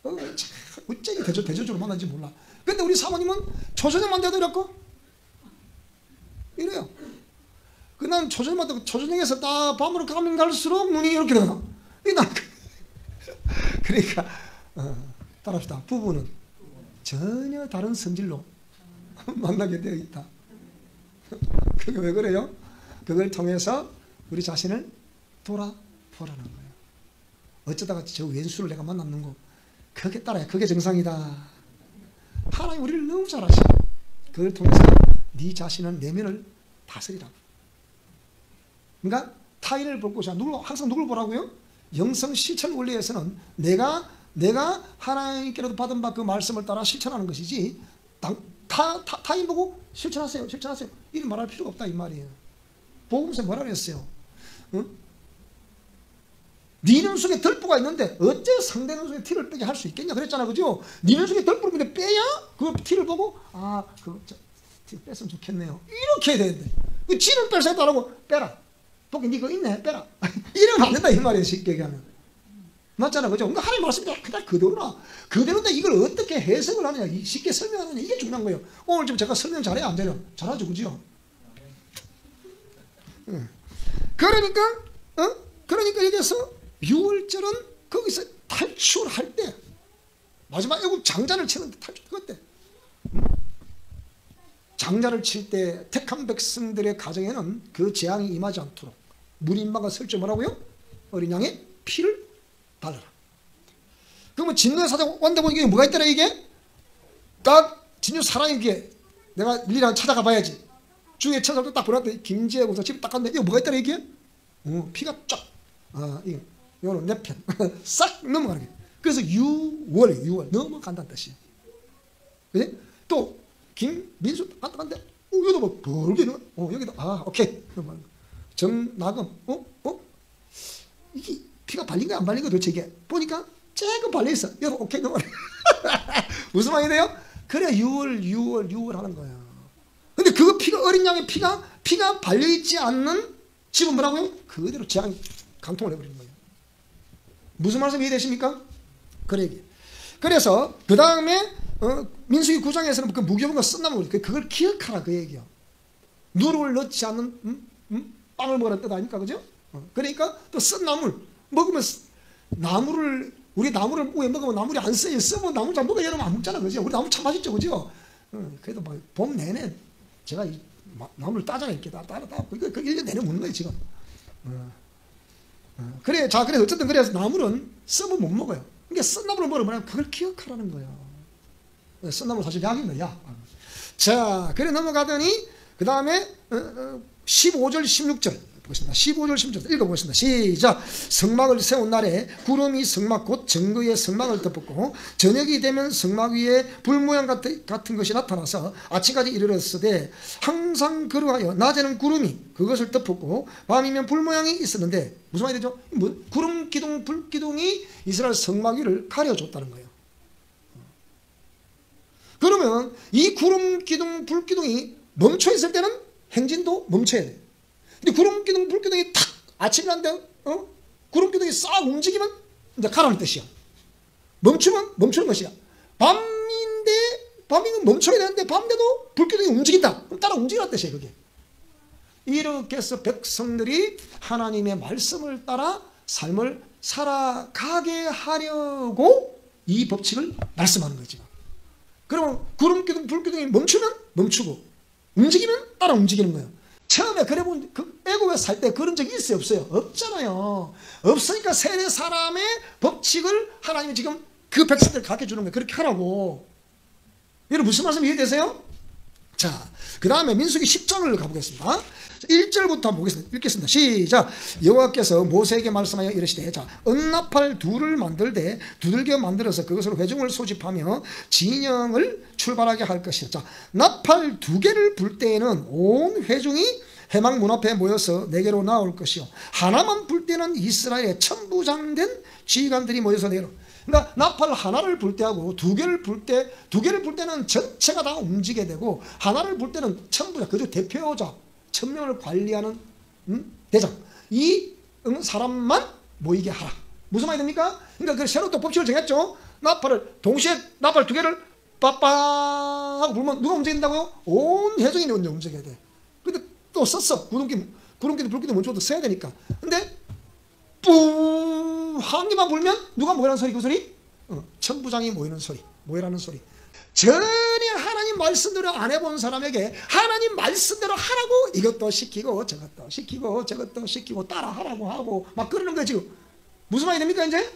어째 대조적으로 만난지 몰라. 근데 우리 사모님은 초저녁만 돼도 이렇고 이래요. 난 초저녁에서 딱 밤으로 가면 갈수록 눈이 이렇게 되나. 그러니까 따라합시다. 부부는 전혀 다른 성질로 만나게 되어 있다. 그게 왜 그래요? 그걸 통해서 우리 자신을 돌아보라는 거예요. 어쩌다가 저 왼수를 내가 만났는 거 그게 따라야 그게 정상이다. 하나님 우리를 너무 잘 아셔. 그걸 통해서 네 자신은 내면을 다스리라고. 그러니까 타인을 볼 곳이 아니라 항상 누굴 보라고요? 영성 실천 원리에서는 내가 하나님께로도 받은 바 그 말씀을 따라 실천하는 것이지 타인 보고 실천하세요. 이런 말할 필요가 없다 이 말이에요. 복음서에 뭐라 그랬어요? 응? 네 눈속에 덜보가 있는데 어째 상대 눈속에 티를 빼게 할 수 있겠냐 그랬잖아, 그죠? 네 눈속에 덜보를 근데 빼야 그 티를 보고 티 뺐으면 좋겠네요. 이렇게 해야 되는데 그 지는 뺄 생각도 안 하고 빼라. 복이 네 거 있네 빼라. 이러면 안 된다 이 말이에요. 쉽게 얘기하면. 맞잖아, 그죠? 그러니까 하나님 말씀이 그냥 그대로라. 그대로인데 이걸 어떻게 해석을 하느냐, 쉽게 설명하느냐, 이게 중요한 거예요. 오늘 좀 제가 설명 잘해요, 안 돼요? 잘하죠, 그죠? 그러니까 여기서 6월절은 거기서 탈출할 때, 마지막 애국 장자를 치는데 탈출할 때, 장자를 칠 때 택한 백성들의 가정에는 그 재앙이 임하지 않도록 문인마가 설정 뭐라고요? 어린 양의 피를 달라라. 그러면 진노의 사자 왔는데 보니까 이게 뭐가 있더라 이게? 딱 진노 사람에게 내가 일일이 찾아가 봐야지. 중에 천사도 딱 보냈더니 김제공사 집에 딱 갔는데 이거 뭐가 있더라 이게? 피가 쫙. 이거는 내 편. 싹 넘어가는 게. 그래서 6월 넘어간다는 뜻이에요. 그지? 또 김민수 딱 갔는데 여기도 뭐 벌게 여기도 오케이. 정나금 이게 피가 발린 거야 안 발린 거야 도대체 이게 보니까 조금 발려있어. 여기 오케이 넘어가. 무슨 말이 돼요? 그래 6월 하는 거야. 근데 그 피가 어린 양의 피가 발려있지 않는 집은 뭐라고요? 그대로 재앙 강통을 해버리는 거예요. 무슨 말씀 이해되십니까? 그래서 그 다음에 민수기 9장에서는 그 무교병과 쓴나무 그걸 기억하라 그 얘기야. 누룩을 넣지 않는 빵을 먹으라는 뜻 아닙니까, 그죠? 그러니까 또 쓴나물 먹으면 우리 나무를 왜 먹으면 나물이 안 써요. 써면 나물 잘 먹어요. 여러분 안 먹잖아, 그죠? 우리 나물 참 맛있죠, 그죠? 그래도 봄 내내 제가 이 나물을 따잖아요. 이렇게 따라 그 1년 내내 먹는 거예요, 지금. 그래서 어쨌든 그래서 나물은 써면 못 먹어요. 그러니까 쓴나물을 먹으면 그걸 기억하라는 거예요. 쓴나물 사실 약입니다, 약. 자, 그래 넘어가더니 그 다음에 15절 16절 보겠습니다. 15절 16절 읽어보겠습니다. 시작. 성막을 세운 날에 구름이 성막 곧 증거의 성막을 덮었고 저녁이 되면 성막 위에 불 모양 같은 것이 나타나서 아침까지 이르렀으되 항상 그러하여 낮에는 구름이 그것을 덮었고 밤이면 불 모양이 있었는데 무슨 말이 되죠? 구름 기둥 불 기둥이 이스라엘 성막 위를 가려줬다는 거예요. 그러면 이 구름 기둥 불 기둥이 멈춰 있을 때는 행진도 멈춰야 돼. 근데 구름 기둥 불 기둥이 탁 아침이 난데 구름 기둥이 싹 움직이면 이제 가라는 뜻이야. 멈추면 멈추는 것이야. 밤이면 멈춰야 되는데 밤인데도 불 기둥이 움직인다. 그럼 따라 움직이라는 뜻이에요, 그게. 이렇게 해서 백성들이 하나님의 말씀을 따라 삶을 살아가게 하려고 이 법칙을 말씀하는 거죠. 그러면 구름 기둥 불 기둥이 멈추면 멈추고 움직이면 따라 움직이는 거예요. 처음에 그래 보면 애국에 살 때 그런 적이 있어요, 없어요? 없잖아요. 없으니까 세대 사람의 법칙을 하나님이 지금 그 백성들 가르쳐 주는 거예요. 그렇게 하라고. 여러분 무슨 말씀 이해되세요? 자, 그 다음에 민수기 10장을 가보겠습니다. 1절부터 한번 보겠습니다. 읽겠습니다. 시작. 여호와께서 모세에게 말씀하여 이르시되 자, 은나팔 둘을 만들되 두들겨 만들어서 그것으로 회중을 소집하며 진영을 출발하게 할 것이야. 자, 나팔 2개를 불 때에는 온 회중이 회막 문 앞에 모여서 내게로 나올 것이요 하나만 불 때는 이스라엘의 천부장된 지휘관들이 모여서 내게로. 그러니까 나팔 하나를 불 때하고 2개를 불 때는 전체가 다 움직이게 되고 하나를 불 때는 천부장, 그중 대표자 1000명을 관리하는 대장 이 사람만 모이게 하라. 무슨 말이 됩니까? 그러니까 그 새로 또 법칙을 정했죠. 동시에 나팔 2개를 빠빠 하고 불면 누가 움직인다고요? 온 회중이 움직여야 돼. 근데 또 썼어. 구름기도 불기도 먼저도 써야 되니까. 근데 뿌 한 개만 불면 누가 모이라는 소리? 그 소리? 천부장이 모이는 소리, 모이라는 소리. 전혀 하나님 말씀대로 안 해본 사람에게 하나님 말씀대로 하라고 이것도 시키고 저것도 시키고 저것도 시키고 따라하라고 하고 막 그러는 거예요 지금. 무슨 말이 됩니까 이제?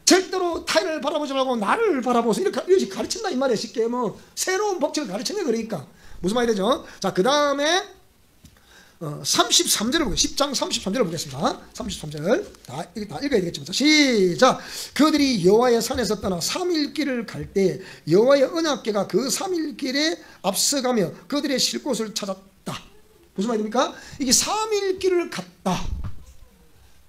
절대로 타인을 바라보지 말고 나를 바라보소 이렇게 가르친다 이 말이에요. 쉽게 뭐 새로운 법칙을 가르치는 게 그러니까 무슨 말이 되죠? 자, 그 다음에 33절을 보겠습니다. 10장 33절을 보겠습니다. 33절 다 읽어야 되겠죠. 시작. 그들이 여호와의 산에서 떠나 3일 길을 갈 때 여호와의 언약궤가 그 3일 길에 앞서가며 그들의 쉴 곳을 찾았다. 무슨 말입니까? 이게 3일 길을 갔다.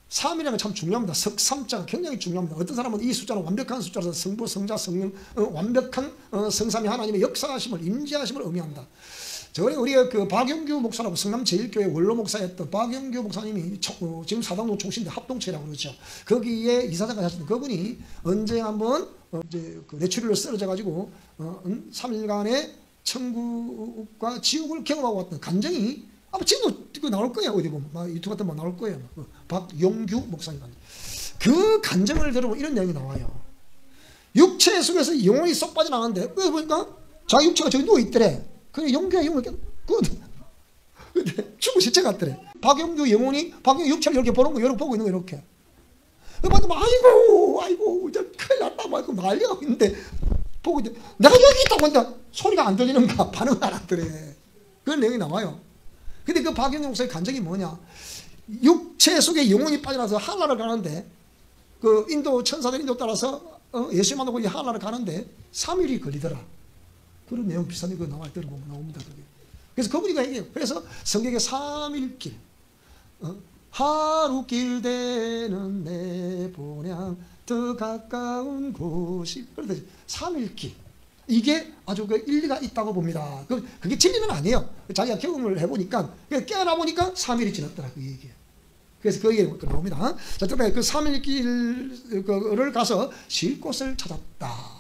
3이라는 게 참 중요합니다. 석삼자가 굉장히 중요합니다. 어떤 사람은 이 숫자는 완벽한 숫자라서 성부, 성자, 성령, 완벽한 성삼위 하나님의 역사하심을, 임재하심을 의미한다. 우리가 그 박영규 목사라고 성남제일교회 원로 목사였던 박영규 목사님이 지금 사당동 총신대 합동체라고 그러죠. 거기에 이사장까지 하셨던 그분이 언제 한번 이제 그 뇌출혈로 쓰러져 가지고 3일간의 천국과 지옥을 경험하고 왔던 간증이 아마 지금도 나올 거예요. 어디 보면 유튜브 같은 거 나올 거예요. 박용규 목사님 그 간증을 들으면 이런 내용이 나와요. 육체 속에서 영혼이 쏙 빠져나가는데 왜 보니까 자기 육체가 저기 누워 있더래. 그래 용규의 영혼이 근데 죽은 시체 같더래. 박용규 영혼이 박용규 육체를 이렇게 보는 거 이렇게 보고 있는 거 이렇게. 그래서 아이고 이제 큰일 났다 막 난리가 있는데 보고 있는데 내가 여기 있다고 한다 소리가 안 들리는가 반응을 안 하더래. 그런 내용이 나와요. 근데 그 박영경 목사의 간증이 뭐냐? 육체 속에 영혼이 빠져나서 하늘나라를 가는데 그 인도 천사들 인도 따라서 예수 만나고 하늘나라를 가는데 3일이 걸리더라. 그런 내용 비슷한 거 나와 있더라고 나옵니다. 그게. 그래서 그분이 얘기해요. 그래서 성경에 3일 길, 하루 길 되는 내 본향 더 가까운 곳이 그런데 3일 길. 이게 아주 그 일리가 있다고 봅니다. 그게 진리는 아니에요. 자기가 경험을 해보니까 깨어나 보니까 3일이 지났더라 그 얘기예요. 그래서 그 얘기가 나옵니다. 자, 그다음에 그 3일 길을 가서 쉴 곳을 찾았다.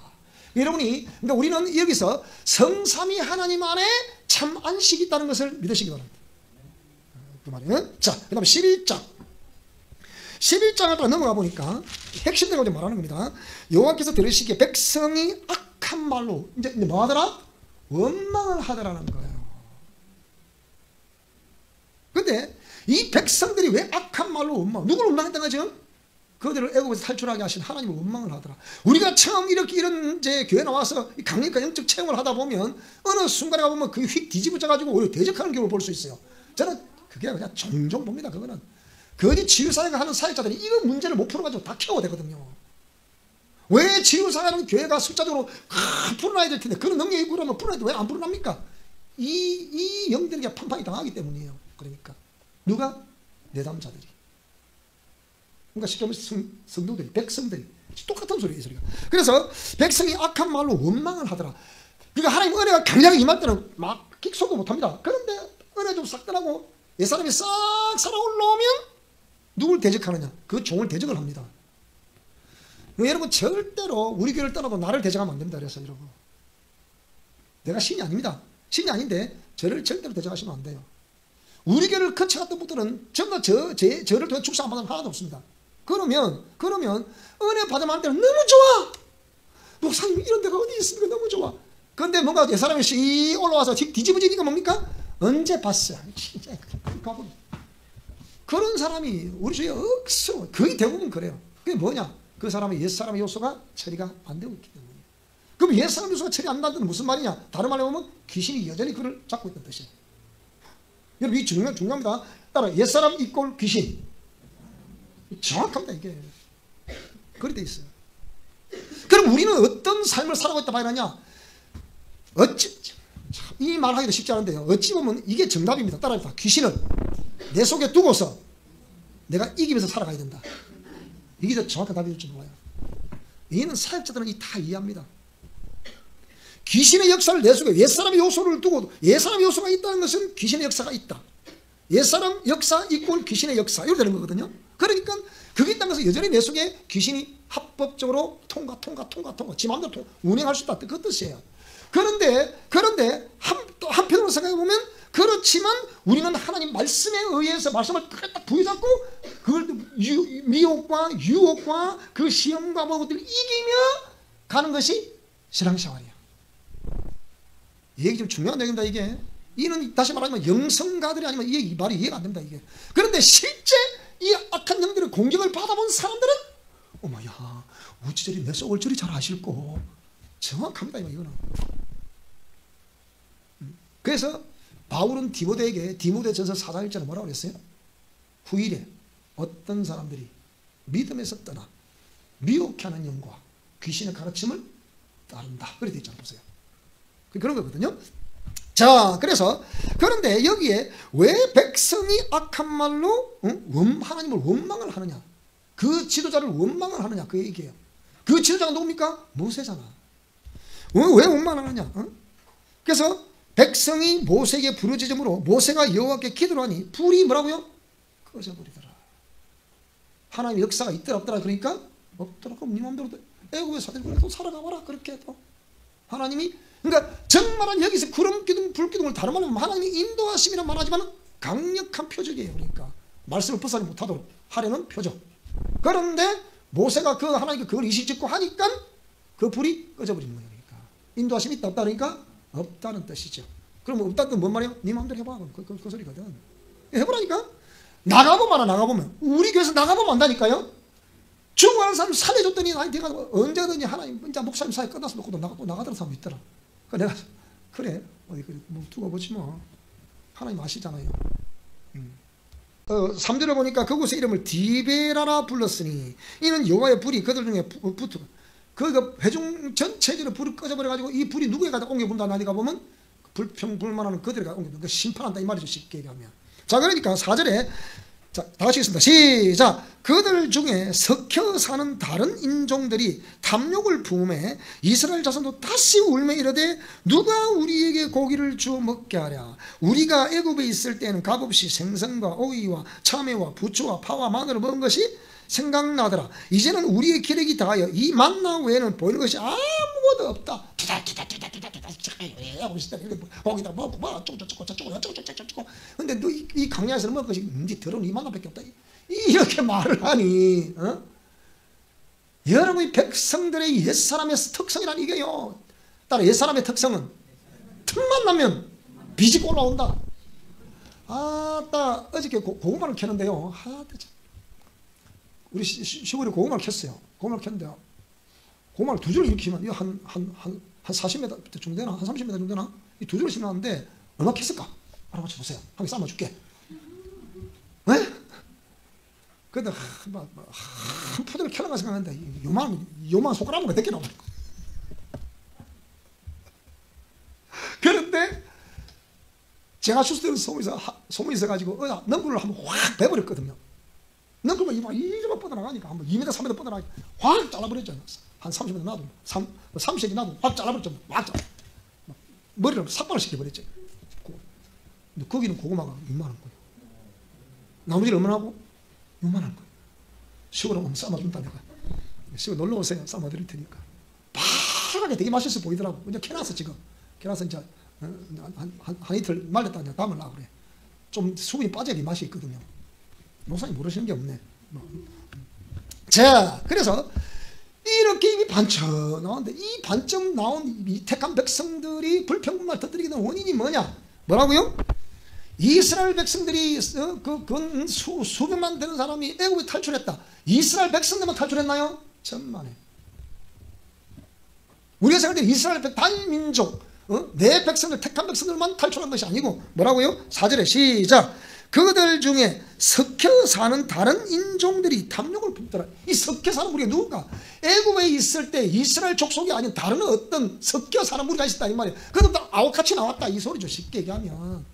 여러분이 그러니까 우리는 여기서 성삼위 하나님 안에 참 안식이 있다는 것을 믿으시기 바랍니다. 그 말이에요. 자, 그다음에 11장을 또 넘어가 보니까 핵심적으로 좀 말하는 겁니다. 여호와께서 들으시기에 백성이 악한 말로 이제 뭐 하더라? 원망을 하더라는 거예요. 근데 이 백성들이 왜 악한 말로 원망? 누구를 원망했다는 거죠? 그들을 애굽에서 탈출하게 하신 하나님을 원망을 하더라. 우리가 처음 이런 이제 교회 나와서 강력한 영적 체험을 하다 보면 어느 순간에 가보면 그게 휙 뒤집어져 가지고 오히려 대적하는 경우를 볼 수 있어요. 저는 그게 그냥 종종 봅니다. 그거는 거기 치유사회가 하는 사역자들이 이거 문제를 못 풀어가지고 다 키워야 되거든요. 왜 치유사회는 교회가 숫자적으로 풀어놔야 될 텐데 그런 능력이 그러면 풀어놔야 돼. 왜 안 풀어납니까? 이 영들에게 판판이 당하기 때문이에요. 그러니까 누가? 내담자들이. 그러니까 쉽게 말해서 성도들이, 백성들이 똑같은 소리예요. 소리가. 그래서 백성이 악한 말로 원망을 하더라. 그러니까 하나님 은혜가 강력하게 임할 때는 막 킥소도 못합니다. 그런데 은혜 좀 싹 떠나고 옛사람이 싹 살아 올라오면 누굴 대적하느냐? 그 종을 대적을 합니다. 여러분 절대로 우리 교회를 떠나도 나를 대적하면 안 됩니다. 그래서 여러분 내가 신이 아닙니다. 신이 아닌데 저를 절대로 대적하시면 안 돼요. 우리 교회를 거쳐갔던 분들은 전부 다 저를 통해 축사 안 받으면 하나도 없습니다. 그러면 은혜 받으면 할 때는 너무 좋아. 목사님 이런 데가 어디 있습니까? 너무 좋아. 그런데 뭔가 옛사람이 씩 올라와서 뒤집어지니까 뭡니까? 언제 봤어요? 진짜 그런 사람이 우리 주위에 억수로 거의 대부분 그래요. 그게 뭐냐? 그 사람의 옛사람의 요소가 처리가 안 되고 있기 때문이에요. 그럼 옛사람 요소가 처리 안 된다는 무슨 말이냐? 다른 말로 보면 귀신이 여전히 그를 잡고 있다는 뜻이에요. 여러분 이 중요합니다. 따라 옛사람 이꼴 귀신. 정확합니다. 이게 그리 돼 있어요. 그럼 우리는 어떤 삶을 살아가고 있다 봐야 하냐? 이 말하기도 쉽지 않은데요. 어찌 보면 이게 정답입니다. 따라합니다. 귀신을 내 속에 두고서 내가 이기면서 살아가야 된다. 이게 더 정확한 답이 될지 몰라요. 이는 사역자들은 다 이해합니다. 귀신의 역사를 내 속에 옛사람의 요소를 두고 옛사람의 요소가 있다는 것은 귀신의 역사가 있다. 옛사람 역사 이꼴 귀신의 역사 이렇게 되는 거거든요. 그러니까 그게 있다는 것은 여전히 내 속에 귀신이 합법적으로 통과 지 마음대로 운행할 수 있다. 그 뜻이에요. 그런데 한편으로 생각해 보면 그렇지만 우리는 하나님 말씀에 의해서 말씀을 딱 부여잡고 그걸 미혹과 유혹과 그 시험과 모든 것들을 이기며 가는 것이 신앙생활이에요. 이 얘기 좀 중요한 얘기입니다. 이게 이는 다시 말하면 영성가들이 아니면 이 말이 이해가 안 됩니다. 이게. 그런데 실제 이 악한 영들의 공격을 받아본 사람들은 어머야 어찌 저리 내 속을 저리 잘 아실고 정확합니다. 이거는. 그래서 바울은 디모데에게 디모데전서 4장 1절에 뭐라고 그랬어요? 후일에 어떤 사람들이 믿음에서 떠나 미혹하는 영과 귀신의 가르침을 따른다. 그렇게 되어 있잖아요. 보세요. 그런 거거든요. 자, 그래서 그런데 여기에 왜 백성이 악한 말로 하나님을 원망을 하느냐? 그 지도자를 원망을 하느냐? 그 얘기예요. 그 지도자가 누굽니까? 모세잖아. 왜 원망하느냐? 그래서 백성이 모세에게 부르짖음으로 모세가 여호와께 기도를 하니 불이 뭐라고요? 꺼져버리더라. 하나님의 역사가 있더라 없더라. 그러니까 없더라. 그럼 네 마음대로 애국의 사대로 또 살아가봐라. 그렇게 또 하나님이, 그러니까 정말은 여기서 구름기둥 불기둥을 다른 말로 하면 하나님이 인도하심이란 말하지만 강력한 표적이에요. 그러니까 말씀을 벗어나지 못하도록 하려는 표적. 그런데 모세가 그 하나님께 그걸 이실짓고 하니까 그 불이 꺼져버리는 거예요. 그러니까 인도하심이 있다 없다 그러니까 없다는 뜻이죠. 그럼 없다는 뜻은 뭔 말이에요? 네 마음대로 해봐. 그 소리거든. 해보라니까. 나가보면 우리 교회에서 나가보면 안다니까요. 죽어가는 사람 살려줬더니 내가 언제든지 하나님 진짜 목사님 사회 끝나서 놓고 또 나가더라는 사람이 있더라. 그래서 내가 그래 어디 그래 뭐 두고 보지 뭐. 하나님 아시잖아요. 3절에 보니까 그곳의 이름을 디베라라 불렀으니 이는 여호와의 불이 그들 중에 붙고 그 회중 전체적으로 불이 꺼져버려가지고 이 불이 누구에 가다 옮겨본다. 나니가 보면 불평불만하는 그들에게 옮겨본다. 심판한다 이 말이죠. 쉽게 얘기하면. 자, 그러니까 4절에 자, 다 같이 읽습니다. 시작. 그들 중에 섞여 사는 다른 인종들이 탐욕을 품에 이스라엘 자손도 다시 울며 이르되 누가 우리에게 고기를 주어 먹게 하랴. 우리가 애굽에 있을 때는 값없이 생선과 오이와 참외와 부추와 파와 마늘을 먹은 것이 생각나더라. 이제는 우리의 기력이 다하여 이 만나 외에는 보이는 것이 아무것도 없다. 거기다 근데 너 이 강야에서는 먹을 것이 이제 더러운 이 만나밖에 없다. 이렇게 말을 하니 여러분 이 백성들의 옛사람의 특성이란 이게요. 따라 옛사람의 특성은 틈만 나면 비집고 올라온다. 아따 어저께 고구마를 캐는데요. 우리 시골에 고구마를 켰어요. 고구마를 켰는데요. 고구마를 두 줄을 이렇게 심으면 한 40m 정도 되나? 한 30m 정도 되나? 이 두 줄을 심었는데 얼마 캤을까? 알아맞혀 보세요. 한 개 삶아줄게. 왜? 근데 한 푸대를 켜나가 생각하는데 요만 손가락으로 몇 개나 버리고. 그런데 제가 주스대로 소문이 있어가지고 넝굴을 한번 확 베버렸거든요. 넝굴만 이만 뻗어나가니까 한번 2m, 3m 뻗어나가니까 확 잘라버렸잖아요. 한 30m 놔도 30cm 놔도 확 잘라버렸죠. 확 잘라. 머리를 삭발을 시켜버렸죠. 근데 거기는 고구마가 이만한 거예요. 나머지는 얼마나 하고? 요만한 거예요. 시골에 오면 삶아준다 내가. 시골 놀러 오세요. 삶아드릴 테니까. 파랗게 되게 맛있어 보이더라고. 이제 캐놨어 지금. 캐놔서 이제 한 이틀 말렸다 이제 담으려고 그래. 좀 수분이 빠져야 맛이 있거든요. 목사님 모르시는 게 없네. 자, 그래서 이렇게 입이 반짝 나오는데 이 반짝 나온 이 택한 백성들이 불평불만 터뜨리게 된 원인이 뭐냐? 뭐라고요? 이스라엘 백성들이 수백만 되는 사람이 애굽에 탈출했다. 이스라엘 백성들만 탈출했나요? 천만에. 우리가 생각할 때 이스라엘 단민족 내 백성들 택한 백성들만 탈출한 것이 아니고 뭐라고요? 4절에 시작. 그들 중에 섞여 사는 다른 인종들이 탐욕을 품더라. 이 섞여 사는 우리가 누군가? 애굽에 있을 때 이스라엘 족속이 아닌 다른 어떤 섞여 사는 우리가 있었다 이 말이에요. 그들도 아우같이 나왔다 이 소리죠. 쉽게 얘기하면.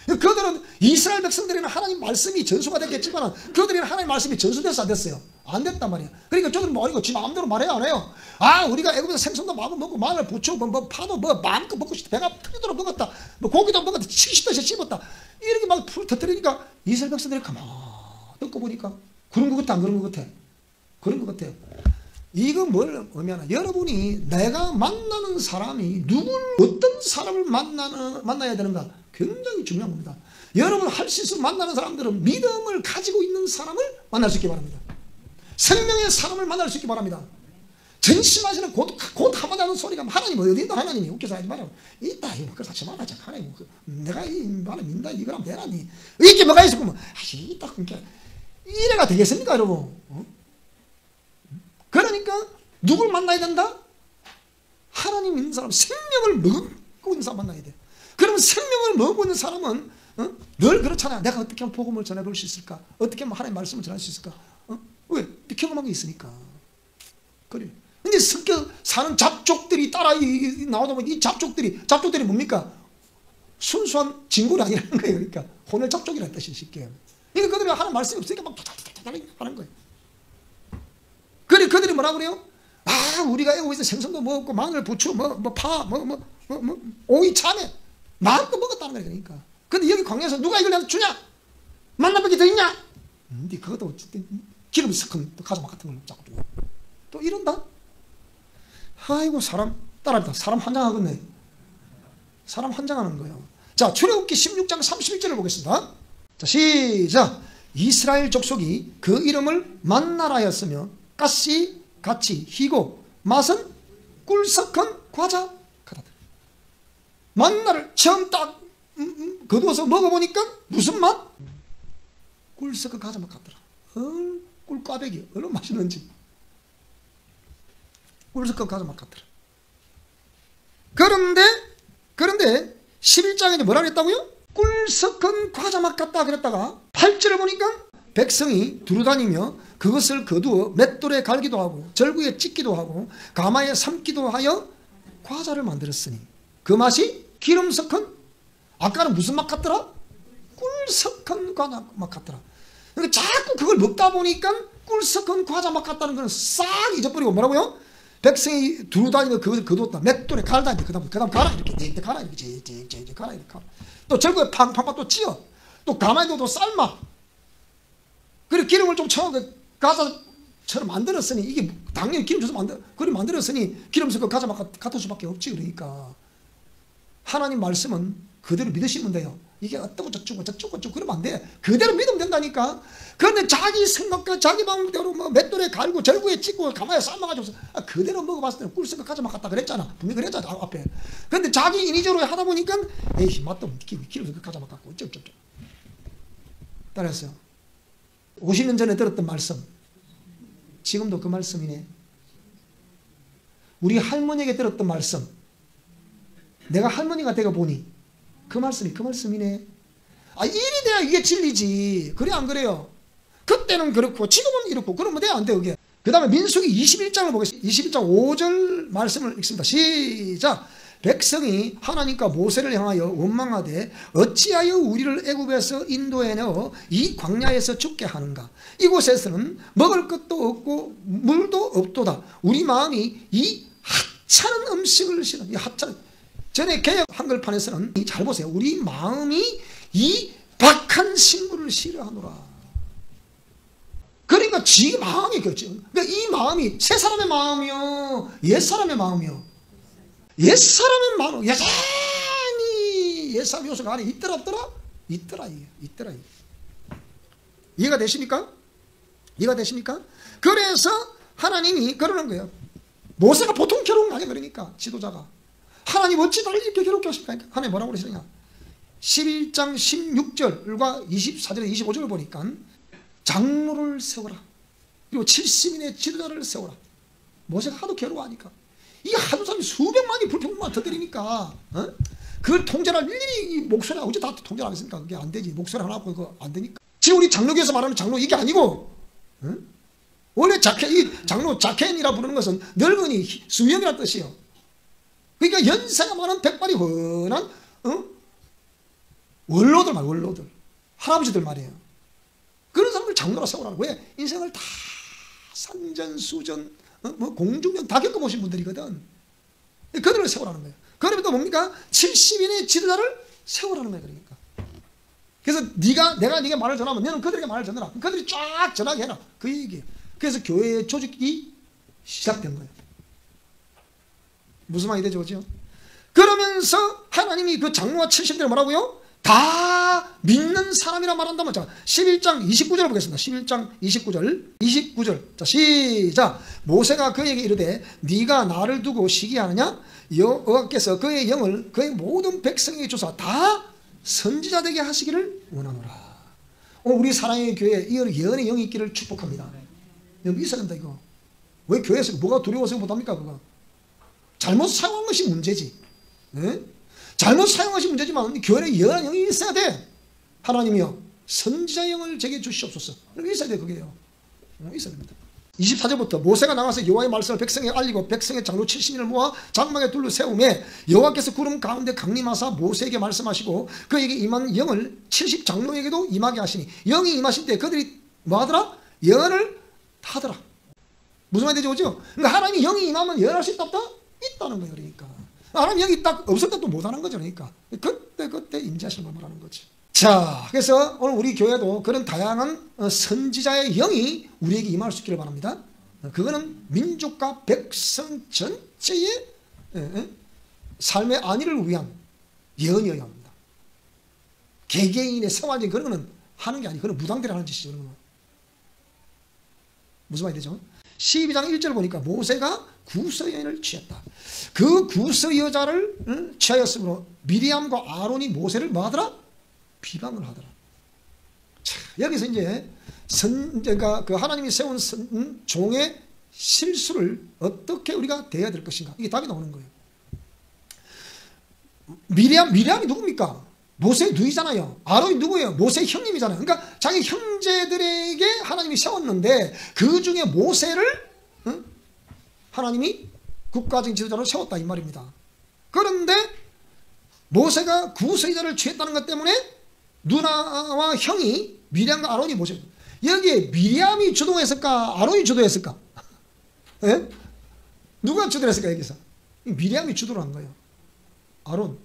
그들은 이스라엘 백성들에는 하나님 말씀이 전수가 됐겠지만 그들에는 하나님 말씀이 전수됐어 안 됐어요? 안 됐단 말이야. 그러니까 저들은 뭐 이거 지 마음대로 말해요 안 해요? 우리가 애굽에서 생선도 마음을 먹고 마늘 부추 파도 마음껏 먹고 싶다. 배가 터지도록 먹었다. 고기도 먹었다. 70도에서 씹었다. 이렇게 막 풀 터뜨리니까 이스라엘 백성들이 가만 듣고 보니까 그런 것 같아 안 그런 것 같아? 그런 것 같아요. 이거 뭘 의미하나? 여러분이 내가 만나는 사람이 어떤 사람을 만나야 되는가? 굉장히 중요한 겁니다. 여러분 할 수 있으면 만나는 사람들은 믿음을 가지고 있는 사람을 만날 수 있기 바랍니다. 생명의 사람을 만날 수 있기 바랍니다. 전심하시는 곧 한마디 하는 소리가 하나님 어디 있다 하나님이 웃겨서 하지 마라 있다 이거 그걸 하지 마라 하나님 내가 이 말을 믿는다 이거랑 내라니 이게 뭐가 있어 그러면 있다 그러니까 이래가 되겠습니까 여러분 그러니까 누굴 만나야 된다? 하나님 있는 사람 생명을 먹고 있는 사람 만나야 돼 그러면 생명을 먹고 있는 사람은 늘 그렇잖아 내가 어떻게 하면 복음을 전해볼 수 있을까 어떻게 하면 하나님 말씀을 전할 수 있을까 왜? 경험한 게 있으니까 그래 근데 섞여 사는 잡족들이 따라 나오다 보니 이 잡족들이 뭡니까? 순수한 진골이 아니라는 거예요. 그러니까 혼을 잡족이라는 뜻이 쉽게. 그러니까 그들이 하는 말씀이 없으니까 막 하는 거예요. 그래 그들이 뭐라 그래요? 아 우리가 애국에서 생선도 먹었고 마늘, 부추, 파, 오이, 참외 마음껏 먹었다는 거예요. 그러니까. 근데 여기 광야에서 누가 이걸 내가 주냐? 만나뵙게 더 있냐? 근데 그것도 기름 섞은 가자막 같은 걸 자꾸 주고 또 이런다? 아이고 사람 따라합니다. 사람 환장하겠네. 사람 환장하는 거예요. 자 출애굽기 16장 31절을 보겠습니다. 자 시작. 이스라엘 족속이 그 이름을 만나라였으며 가시 같이 희고 맛은 꿀석한 과자 같았다. 만나를 처음 딱 거두어서 먹어보니까 무슨 맛? 꿀석한 과자 맛 같더라. 꿀꽈배기 얼마나 맛있는지 꿀석한 과자 맛 같더라. 그런데 11장에 뭐라 그랬다고요? 꿀석한 과자 맛 같다 그랬다가 8절을 보니까 백성이 두루다니며 그것을 거두어 맷돌에 갈기도 하고 절구에 찢기도 하고 가마에 삶기도 하여 과자를 만들었으니 그 맛이 기름 섞은 아까는 무슨 맛 같더라? 꿀석한 과자 맛 같더라. 그러니까 자꾸 그걸 먹다 보니까 꿀석한 과자 맛 같다는 건 싹 잊어버리고 뭐라고요? 백성이 두루다니며 그것을 거두었다. 맷돌에 갈다. 그 다음 가라 이렇게 가라 이렇게 가라 이렇게 가라. 또 절구에 팡팡 또 찌어. 또 가마에도 또 삶아. 그리고 기름을 좀 쳐서 가자처럼 만들었으니 이게 당연히 기름 줘서 만들었으니 기름 섞어 가자 같을 수밖에 없지. 그러니까 하나님 말씀은 그대로 믿으시면 돼요. 이게 어떠고 저쩌고 그러면 안 돼. 그대로 믿으면 된다니까. 그런데 자기 생각과 자기 방법대로 뭐 맷돌에 갈고 절구에 찍고 가마에 삶아가지고 그대로 먹어봤을 때는 꿀석과 가자 같다 그랬잖아. 분명히 그랬잖아 앞에. 그런데 자기 인위적으로 하다 보니까 에이 맛도 기름 섞어 가자 같고 어쩌고 따라했어요. 50년 전에 들었던 말씀 지금도 그 말씀이네. 우리 할머니에게 들었던 말씀 내가 할머니가 되어 보니 그 말씀이네. 아 일이 돼야 이게 진리지. 그래 안 그래요? 그때는 그렇고 지금은 이렇고 그러면 돼 안 돼 그게. 그 다음에 민수기 21장을 보겠습니다. 21장 5절 말씀을 읽습니다. 시작. 백성이 하나님과 모세를 향하여 원망하되 어찌하여 우리를 애굽에서 인도해 내어 이 광야에서 죽게 하는가. 이곳에서는 먹을 것도 없고 물도 없도다. 우리 마음이 이 하찮은 음식을 싫어. 이 하찮은 전에 개역 한글판에서는 잘 보세요. 우리 마음이 이 박한 식물을 싫어하노라. 그러니까 지 마음이 그렇죠. 그러니까 이 마음이 새 사람의 마음이요, 옛 사람의 마음이요. 옛 사람의 마음 여전히 옛 사람 요소가 안에 있더라 없더라? 있더라. 이해가 되십니까? 그래서 하나님이 그러는 거예요. 모세가 보통 괴로운 거 아니야. 그러니까 지도자가 하나님 어찌 나를 이렇게 괴롭게 하십니까? 하나님 뭐라고 그러시느냐? 11장 16절과 24절 25절을 보니까 장로를 세워라. 그리고 70인의 지도자를 세워라. 모세가 하도 괴로워하니까 이 하도 사람이 수백만이 불평만 터뜨리니까 그걸 통제할 일일이 목소리 어째 다 통제를 하겠습니까? 그게 안 되지. 목소리 하나 하고 그거 안 되니까. 지금 우리 장로교에서 말하는 장로 이게 아니고 원래 이 장로 자켄이라 부르는 것은 늙은이 수영이라는 뜻이에요. 그러니까 연세가 많은 백발이 훤한 원로들 할아버지들 말이에요. 그런 사람을 장로라 세우라는 거예요. 왜? 인생을 다 산전수전 공중전 다 겪어보신 분들이거든. 그들을 세우라는 거예요. 그러면 또 뭡니까? 70인의 지도자를 세우라는 거예요. 그러니까. 그래서 내가 네가 말을 전하면 너는 그들에게 말을 전해라. 그들이 쫙 전하게 해라. 그 얘기예요. 그래서 교회의 조직이 시작된 거예요. 무슨 말이 되죠? 그죠? 그러면서 하나님이 그 장로와 70대를 뭐라고요? 다 믿는 사람이라 말한다면, 자, 11장 29절 보겠습니다. 11장 29절. 자, 시작. 모세가 그에게 이르되 네가 나를 두고 시기하느냐? 여호와께서 그의 영을 그의 모든 백성에게 주사 다 선지자 되게 하시기를 원하노라. 우리 사랑의 교회에 이 예언의 영이 있기를 축복합니다. 여기 있어야 된다 이거. 왜 교회에서 뭐가 두려워서 못합니까 그거? 잘못 사용한 것이 문제지. 네? 잘못 사용한 것이 문제지만 교회에 예언의 영이 있어야 돼. 하나님이여 선지자 영을 제게 주시옵소서. 이렇게 있어야 돼 그게요. 있어야 됩니다. 24절부터 모세가 나가서 여호와의 말씀을 백성에게 알리고 백성의 장로 70인을 모아 장막에 둘러 세우매 여호와께서 구름 가운데 강림하사 모세에게 말씀하시고 그에게 임한 영을 70 장로에게도 임하게 하시니 영이 임하실 때 그들이 뭐하더라? 예언을 하더라. 무슨 말이 되죠? 그죠? 그러니까 하나님이 영이 임하면 예언할 수 있다 없다? 있다는 거예요. 그러니까 하나님 영이 딱 없을 때도 못하는 거죠. 그러니까 그때 임재하실 걸 말하는 거지. 자, 그래서 오늘 우리 교회도 그런 다양한 선지자의 영이 우리에게 임할 수 있기를 바랍니다. 그거는 민족과 백성 전체의 삶의 안위를 위한 예언이어야 합니다. 개개인의 생활적인 그런 거는 하는 게 아니고 그건 무당들이 하는 짓이죠. 그런 거는. 무슨 말이 되죠? 12장 1절 보니까 모세가 구서 여인을 취했다. 그 구서 여자를 취하였으므로 미리암과 아론이 모세를 뭐하더라? 비방을 하더라. 자, 여기서 이제 그 하나님이 세운 종의 실수를 어떻게 우리가 대해야 될 것인가? 이게 답이 나오는 거예요. 미리암이 누굽니까? 모세의 누이잖아요. 아론이 누구예요? 모세의 형님이잖아요. 그러니까 자기 형제들에게 하나님이 세웠는데 그 중에 모세를 하나님이 국가적인 지도자로 세웠다 이 말입니다. 그런데 모세가 구서여자를 취했다는 것 때문에 누나와 형이 미리암과 아론이 모세. 여기에 미리암이 주도했을까? 아론이 주도했을까? 예? 누가 주도했을까? 여기서 미리암이 주도를 한 거예요. 아론.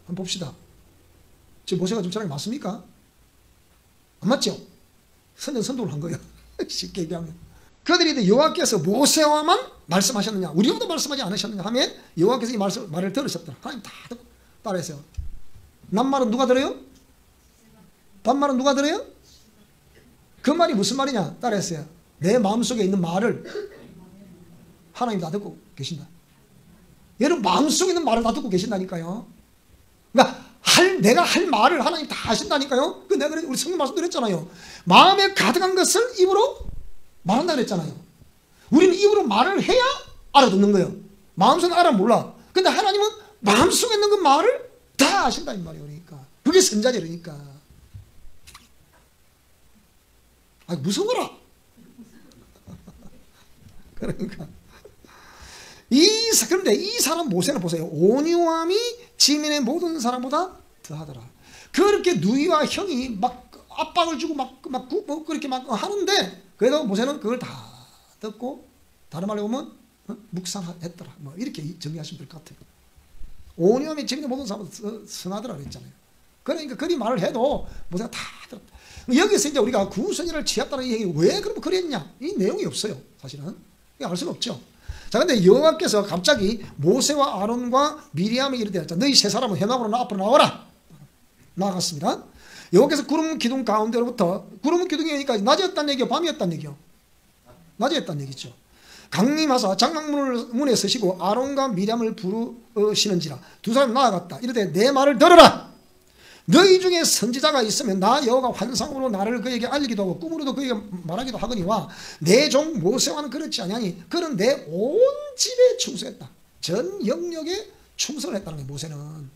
한번 봅시다. 지금 모세가 좀 저랑 맞습니까? 안 맞죠? 선전선동을 한 거예요. 쉽게 얘기하면. 그들이 여호와께서 모세와만 말씀하셨느냐? 우리와도 말씀하지 않으셨느냐? 하면 여호와께서 이 말을 들으셨더라. 하나님 다 듣고 따라했어요. 낱말은 누가 들어요? 반말은 누가 들어요? 그 말이 무슨 말이냐? 따라했어요. 내 마음속에 있는 말을 하나님 다 듣고 계신다. 여러분 마음속에 있는 말을 다 듣고 계신다니까요. 그러니까 내가 할 말을 하나님 다 하신다니까요. 그 내가 우리 성경 말씀드렸잖아요. 마음에 가득한 것을 입으로 말한다 그랬잖아요. 우리는 입으로 말을 해야 알아듣는 거예요. 마음속에 알아 몰라. 근데 하나님은 마음속에 있는 그 말을 다 아신다 이 말이에요. 그러니까 그게 선자지. 그러니까 무서워라. 그러니까 그런데 이 사람 모세는 보세요. 온유함이 지민의 모든 사람보다 더하더라. 그렇게 누이와 형이 막 압박을 주고 그렇게 막 하는데 그래도 모세는 그걸 다 듣고 다른 말로 보면 묵상했더라. 뭐 이렇게 정리하시면 될 것 같아요. 온유함이 지민의 모든 사람보다 선하더라 그랬잖아요. 그러니까 그리 말을 해도 모세가 다 들었다. 여기서 이제 우리가 구선이를 취했다는 얘기 왜 그럼 그랬냐? 이 내용이 없어요. 사실은 알 수는 없죠. 자, 근데 여호와께서 갑자기 모세와 아론과 미리암에게 이르되 너희 세 사람은 회막으로 앞으로 나와라. 나아갔습니다. 여호와께서 구름 기둥 가운데로부터 구름 기둥이 여기까지 낮이었다는 얘기요, 밤이었다는 얘기요? 낮이었다는 얘기죠. 강림하사 장막문에 서시고 아론과 미리암을 부르시는지라 두 사람이 나아갔다. 이르되 내 말을 들어라. 너희 중에 선지자가 있으면 나 여호와가 환상으로 나를 그에게 알리기도 하고 꿈으로도 그에게 말하기도 하거니와 내 종 모세와는 그렇지 아니하니 그는 내 온 집에 충성했다. 전 영역에 충성을 했다는 거예요. 모세는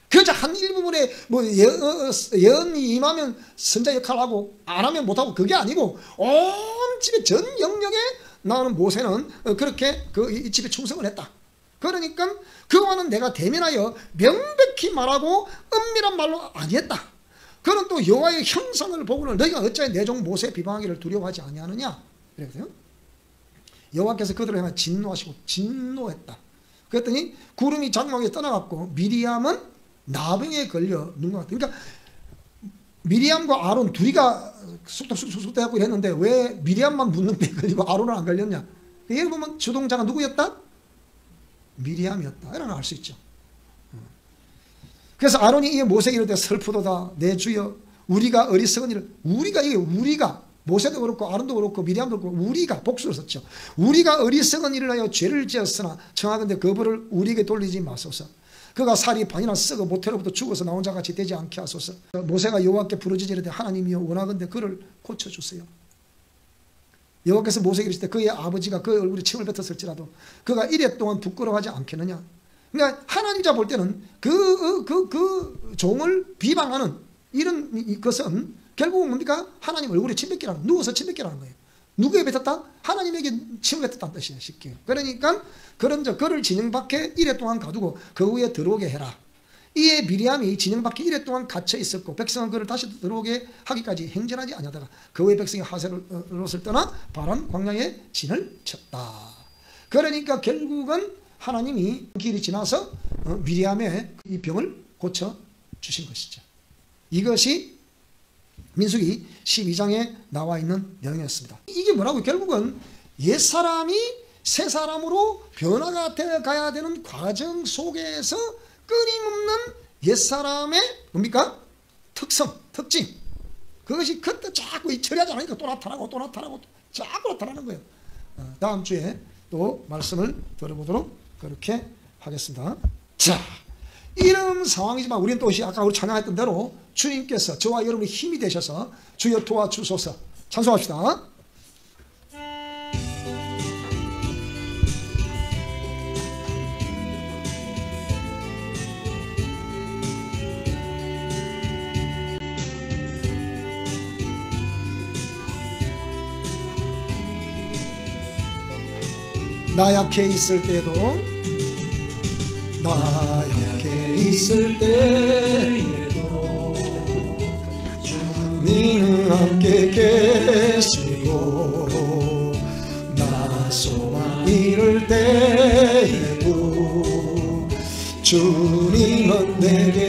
그저 한 일부분에 뭐 예언이 임하면 선자 역할을 하고 안 하면 못하고 그게 아니고 온 집에 전 영역에 나오는 모세는 그렇게 이 집에 충성을 했다. 그러니까 그와는 내가 대면하여 명백히 말하고 은밀한 말로 아니했다. 그는 또 여호와의 형상을 보고는 너희가 어찌하여 내 종 모세 비방하기를 두려워하지 아니하느냐. 그랬어요. 여호와께서 그들을 향해 진노하시고 진노했다. 그랬더니 구름이 장막에 떠나갔고 미리암은 나병에 걸려 눈 것 같다. 그러니까 미리암과 아론 둘이가 쑥쑥쑥쑥 대하고 이랬는데 왜 미리암만 문둥병에 걸리고 아론은 안 걸렸냐. 여기 보면 주동자가 누구였다? 미리암이었다. 이런 걸 알 수 있죠. 그래서 아론이 이 모세에게 이르되 슬프도다 내 주여 우리가 어리석은 일을 우리가 모세도 그렇고 아론도 그렇고 미리암도 그렇고 우리가 복수를 썼죠. 우리가 어리석은 일을 하여 죄를 지었으나 청하건대 그 벌을 우리에게 돌리지 마소서. 그가 살이 반이나 썩어 모태로부터 죽어서 나온 자같이 되지 않게 하소서. 모세가 여호와께 부르짖으되 이르되 하나님이여 원하건대 그를 고쳐주세요. 여호와께서 모세에게 이르시되 그의 아버지가 그의 얼굴에 침을 뱉었을지라도 그가 이래 동안 부끄러워하지 않겠느냐. 그러니까 하나님 자 볼 때는 그 종을 비방하는 이런 것은 결국은 뭡니까? 하나님 얼굴에 침 뱉기라는, 누워서 침 뱉기라는 거예요. 누구에 뱉었다? 하나님에게 침을 뱉었다는 뜻이에요. 쉽게. 그러니까 그를 진영 밖에 이래 동안 가두고 그 후에 들어오게 해라. 이에 미리암이 진영 밖에 이래 동안 갇혀 있었고 백성은 그를 다시 들어오게 하기까지 행전하지 아니하다가 그 후에 백성이 하세롯을 떠나 바람 광야에 진을 쳤다. 그러니까 결국은 하나님이 길이 지나서 미리암의 이 병을 고쳐 주신 것이죠. 이것이 민수기 12장에 나와 있는 내용이었습니다. 이게 뭐라고요? 결국은 옛사람이 새사람으로 변화가 되어 가야 되는 과정 속에서 끊임없는 옛사람의 뭡니까? 특징. 그것이 그때 자꾸 처리하지 않으니까 또 나타나고 자꾸 나타나는 거예요. 다음 주에 또 말씀을 들어보도록 그렇게 하겠습니다. 자, 이런 상황이지만 우리는 또 아까 우리 찬양했던 대로 주님께서 저와 여러분의 힘이 되셔서 주여 도와주소서 찬송합시다. 나 약해 있을 때도 주님은 함께 계시고 나 소망 이룰 때에도 주님은 내게